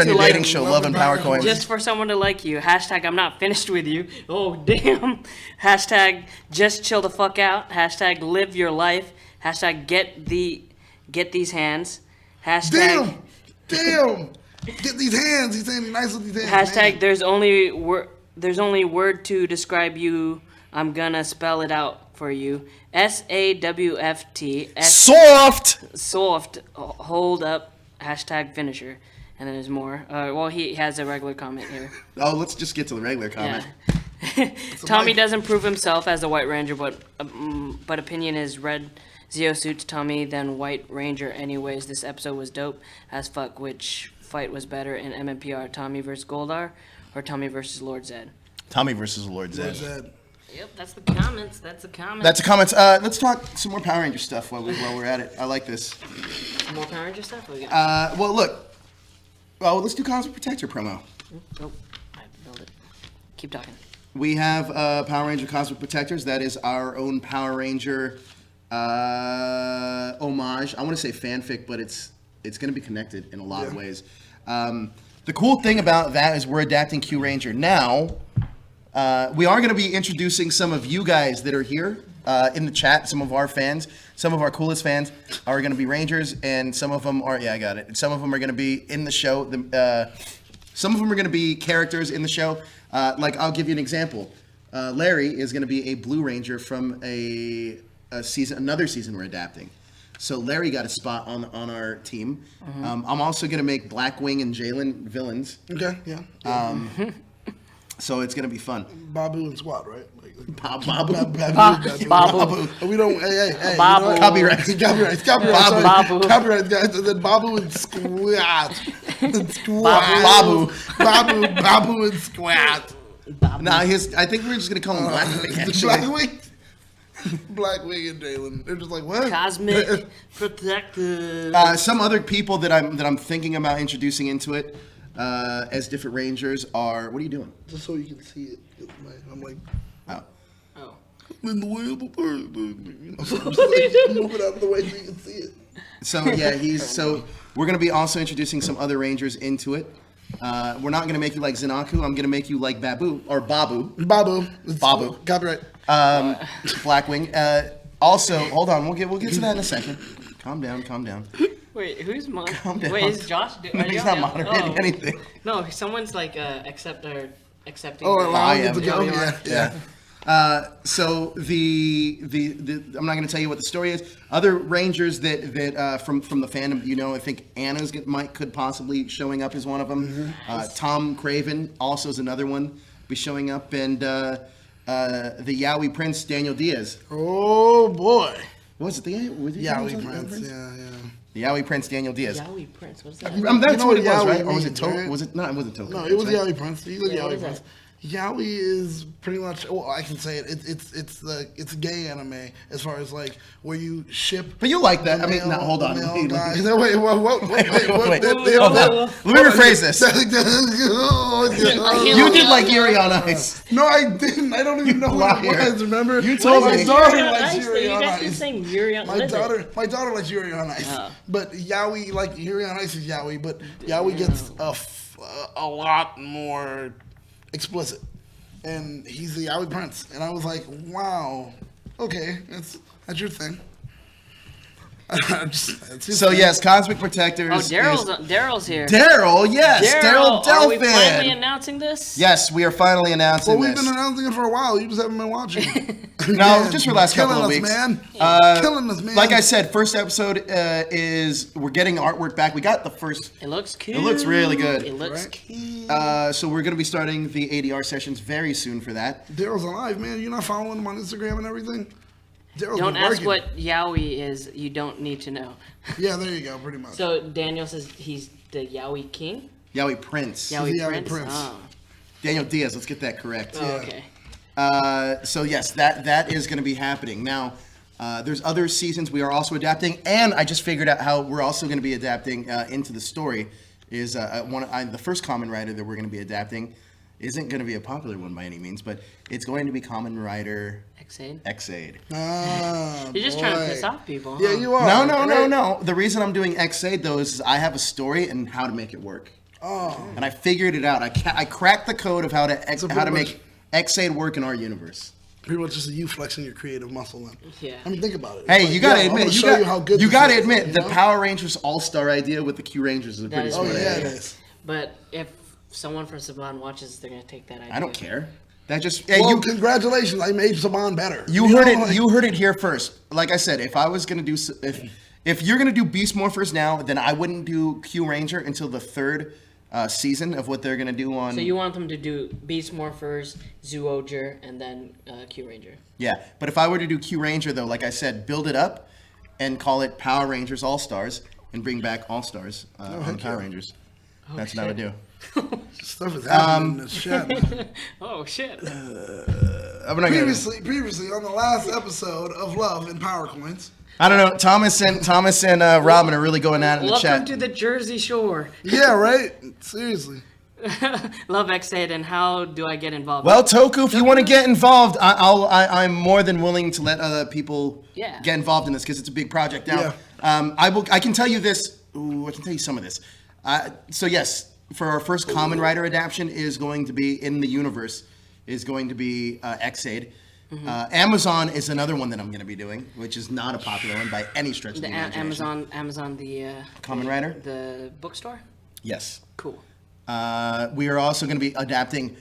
new dating show, Love and Power Coins. Just for someone to like you. Hashtag I'm not finished with you. Oh, damn. Hashtag just chill the fuck out. Hashtag live your life. Hashtag get these hands. Hashtag Damn. Get these hands. He's saying nice with these hands. Hashtag man. there's only word to describe you. I'm gonna spell it out for you. SAWFT. Soft. Hold up. Hashtag finisher. And then there's more. Well, he has a regular comment here. Oh, let's just get to the regular comment. Yeah. Tommy doesn't prove himself as a White Ranger, but opinion is red Zeo suits Tommy than White Ranger. Anyways, this episode was dope as fuck. Which fight was better in MMPR? Tommy versus Goldar or Tommy versus Lord Zed? Tommy versus Lord Zed. Yep, that's the comments. That's the comments. Let's talk some more Power Ranger stuff while we're at it. I like this. More Power Ranger stuff? What we got? Well, look. Well, let's do Cosmic Protector promo. Nope. I have to build it. Keep talking. We have Power Ranger Cosmic Protectors. That is our own Power Ranger homage. I want to say fanfic, but it's going to be connected in a lot of ways. The cool thing about that is we're adapting Q Ranger now. We are going to be introducing some of you guys that are here in the chat. Some of our fans, some of our coolest fans are going to be Rangers, and some of them are, I got it. Some of them are going to be in the show. Some of them are going to be characters in the show. Like, I'll give you an example. Larry is going to be a Blue Ranger from another season we're adapting. So Larry got a spot on our team. Mm-hmm. I'm also going to make Blackwing and Jalen villains. Okay, yeah. So it's gonna be fun. Babu and Squat, right? Babu. Babu. We don't. Hey. Babu. You know, Copyright, guys. And then Babu and Squat. Babu and Squat. Nah, I think we're just gonna call him Blackwing. Blackwing. Blackwing and Jalen. They're just like, what? Cosmic Protector. Some other people that I'm thinking about introducing into it. As different Rangers are. What are you doing? Just so you can see it. I'm like, oh. I'm in the way of the bird. You know, so I'm just moving out of the way so you can see it. So yeah, so we're gonna be also introducing some other Rangers into it. We're not gonna make you like Zanaku. I'm gonna make you like Babu or Babu. Babu. Copyright. Blackwing. Also, hold on. We'll get to that in a second. Calm down. Wait, who's Calm down. Wait, is Josh? He's not moderating anything. No, someone's like accepting. Oh, allowing it to go. Yeah. So I'm not going to tell you what the story is. Other Rangers that from the fandom, I think Anna's could possibly showing up as one of them. Mm-hmm. Tom Craven also is another one be showing up, and the Yowie Prince Daniel Diaz. Oh boy. What was it? Yowie Prince. Yeah. The Yowie Prince Yowie Prince. Yowie Prince. What's that? That's what it was, right? Or was means, it Token? Right? Was it? No, it wasn't Token. No, it was Yowie Prince. He was Yowie Prince. Yaoi is pretty much. Well, I can say it. It's a gay anime as far as like where you ship. But you like that? the I mean, no, male- hold the on. male Wait, guy. wait. No, wait, Wait. they- Hold on. Let me rephrase this. You You did like Yuri on Ice. No, I didn't. I don't even know what it Liar. was. Remember? You told my me. daughter Yuri on likes Ice, Yuri though. on You guys keep Ice. saying Yuri on- My what is it? my daughter likes Yuri on Ice. Oh. But Yaoi, like Yuri on Ice is Yaoi, but Yaoi gets a lot more explicit. And he's the Yaoi prince. And I was like, wow, okay, that's your thing. That's his So thing. yes, Cosmic Protectors. Oh, is- Daryl's here. Daryl, yes, Daryl Are we Delphin. finally announcing this? Yes, we are finally announcing Well, we've this. been announcing it for a while. You just haven't been watching. No, just for the last couple killing of us, weeks. man. Killing us, man. Like I said, first episode is we're getting artwork back. We got the first. It looks cute. It looks really good. It looks cute. So we're going to be starting the ADR sessions very soon for that. Daryl's alive, man. You're not following him on Instagram and everything? Daryl's Don't been ask working. what yaoi is. You don't need to know. Yeah, there you go, pretty much. So Daniel says he's the yaoi king. Yaoi Prince. Yaoi Yaoi prince. Prince. Oh. Daniel Diaz, let's get that correct. Oh, okay. So yes, that is going to be happening. Now, there's other seasons we are also adapting, and I just figured out how we're also going to be adapting into the story. Is the first Kamen Rider that we're going to be adapting isn't going to be a popular one by any means, but it's going to be Kamen Rider Xaid. Ah, You're just trying to piss off people. Yeah, huh? you are. No. The reason I'm doing Xaid though is I have a story and how to make it work. Oh. And I figured it out. I cracked the code of how to pretty make Xaid work in our universe. Pretty much just you flexing your creative muscle then. Yeah. I mean, think about it. Hey, It's you like, gotta yo, I'm admit, gonna you show you how good this gotta is, admit, you the know? Power Rangers All-Star idea with the Q Rangers is a pretty is smart pretty idea. Yeah, it is. But if someone from Saban watches, they're gonna take that idea. I don't care. That just Well, congratulations! I made Saban better. you heard know, it. like- You heard it here first. Like I said, if I was gonna do if you're gonna do Beast Morphers now, then I wouldn't do Q Ranger until the third season of what they're gonna do on. So you want them to do Beast Morphers, Zoojer, and then Q Ranger. Yeah, but if I were to do Q Ranger though, like I said, build it up and call it Power Rangers All Stars and bring back All Stars on heck Power yeah. Rangers. Oh, That's what I would do. Stuff is happening in this chat. Man. Oh shit. I'm not gonna- Previously on the last episode of Love and Power Coins. I don't know. Thomas and Robin are really going at it in the Welcome chat. to the Jersey Shore. Yeah, right. Seriously. Love Xaid, and how do I get involved? Well, Toku, if you want to get involved, I'm more than willing to let other people Yeah. get involved in this because it's a big project. Now, Yeah. I can tell you this. Ooh, I can tell you some of this. So yes, for our first Kamen Rider adaptation is going to be in the universe. Is going to be Xaid. Amazon is another one that I'm going to be doing, which is not a popular one by any stretch of the imagination. Amazon, the Kamen Rider? the bookstore. Yes. Cool. We are also going to be adapting,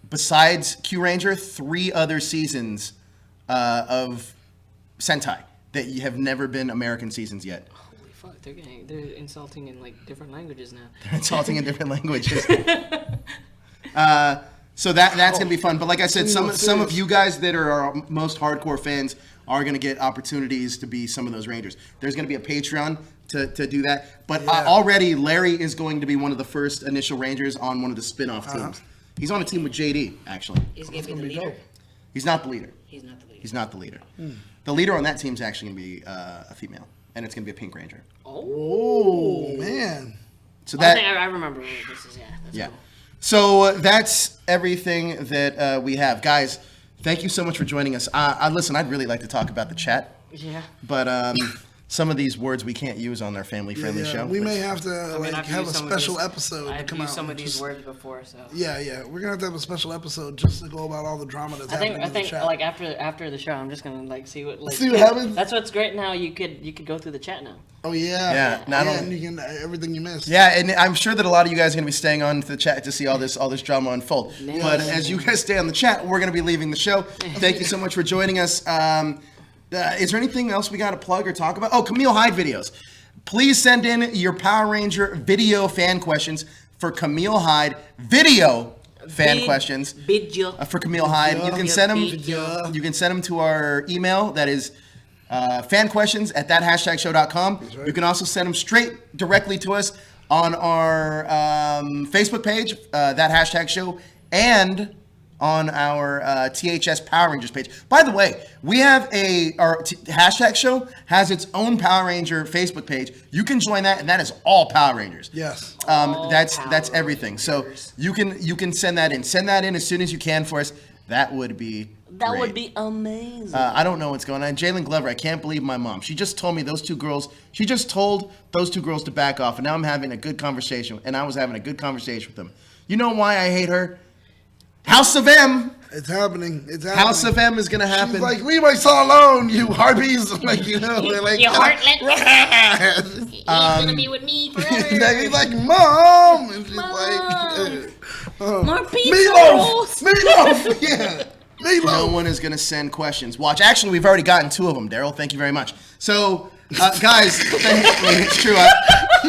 besides Q Ranger, 3 other seasons of Sentai that have never been American seasons yet. Holy fuck, they're insulting in like different languages now. They're insulting in different languages. So that's gonna be fun. But like I said, some of you guys that are our most hardcore fans are gonna get opportunities to be some of those Rangers. There's gonna be a Patreon to do that. But already Larry is going to be one of the first initial Rangers on one of the spin-off teams. He's on a team with JD actually. He's gonna be the leader. He's not the leader. He's not the leader. He's not the leader. The leader on that team is actually gonna be a female, and it's gonna be a Pink Ranger. Oh man. So that I remember what this is. Yeah. That's yeah. Cool. So that's everything that we have, guys. Thank you so much for joining us. Listen, I'd really like to talk about the chat, Yeah. but some of these words we can't use on our family-friendly show. We may have to I've have a used some of special these- episode to I've come used out. some of and these just- words before, so. Yeah, we're gonna have to have a special episode just to go about all the drama that's happening I in think the chat. like after the show, I'm just gonna like see what See what happens? That's what's great now. You could go through the chat now. Oh yeah, Yeah, not and only- you can everything you missed. Yeah, and I'm sure that a lot of you guys are going to be staying on to the chat to see all this drama unfold. Yeah. But as you guys stay on the chat, we're going to be leaving the show. Thank you so much for joining us. Is there anything else we got to plug or talk about? Oh, Camille Hyde videos. Please send in your Power Ranger video fan questions for Camille Hyde video fan questions for Camille Hyde. You can send them. You can send them to our email. That is fanquestions@thathashtagshow.com. Right. You can also send them straight directly to us on our Facebook page, That Hashtag Show, and on our THS Power Rangers page. By the way, we have our hashtag show has its own Power Ranger Facebook page. You can join that, and that is all Power Rangers. Yes. That's everything. So you can send that in. Send that in as soon as you can for us. That would be great. Would be amazing. I don't know what's going on. Jalen Glover, I can't believe my mom. She just told me she just told those two girls to back off, and now I'm having a good conversation, and I was having a good conversation with them. You know why I hate her? House of M. It's happening. House of M is gonna happen. She's like, leave my son alone, you harpies. Like, you know, like, you heartlet. He's gonna be with me forever. He's like, Mom. And she's more pizza Meatloaf. Yeah. Meatloaf. No one is gonna send questions. Watch. Actually, we've already gotten 2 of them, Daryl. Thank you very much. So, guys, it's true.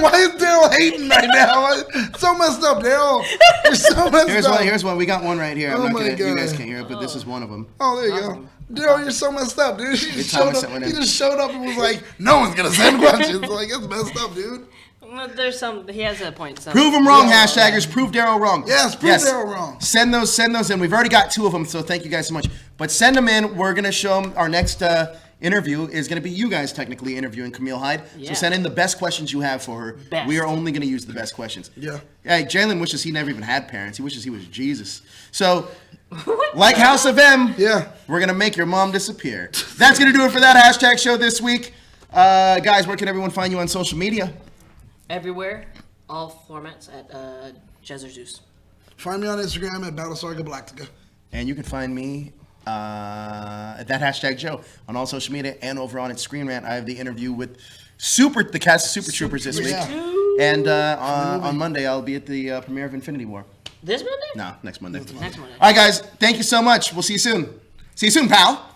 Why is Daryl hating right now? So messed up, Daryl. You're so messed up. Here's one. We got one right here. Oh my God. You guys can't hear it, but this is one of them. Oh, there you go. Daryl, you're so messed up, dude. He just showed up and was like, no one's going to send questions. Like, it's messed up, dude. There's some. He has a point. Prove him wrong, hashtaggers. Prove Daryl wrong. Yes, prove Daryl wrong. Send those in. We've already got 2 of them, so thank you guys so much. But send them in. We're going to show them our next interview is going to be you guys technically interviewing Camille Hyde. Yeah. So send in the best questions you have for her. Best. We are only going to use the best questions. Yeah. Hey, Jalen wishes he never even had parents. He wishes he was Jesus. So, like House of M, we're going to make your mom disappear. That's going to do it for that hashtag show this week. Guys, where can everyone find you on social media? Everywhere. All formats at Jezzer Zeus. Find me on Instagram at Battlestar Galactica. And you can find me at that hashtag Joe on all social media and over on at Screen Rant. I have the interview with the cast of Super Troopers this week. And on Monday, I'll be at the premiere of Infinity War. This Monday? No, next Monday. Next Monday. All right, guys. Thank you so much. We'll see you soon. See you soon, pal.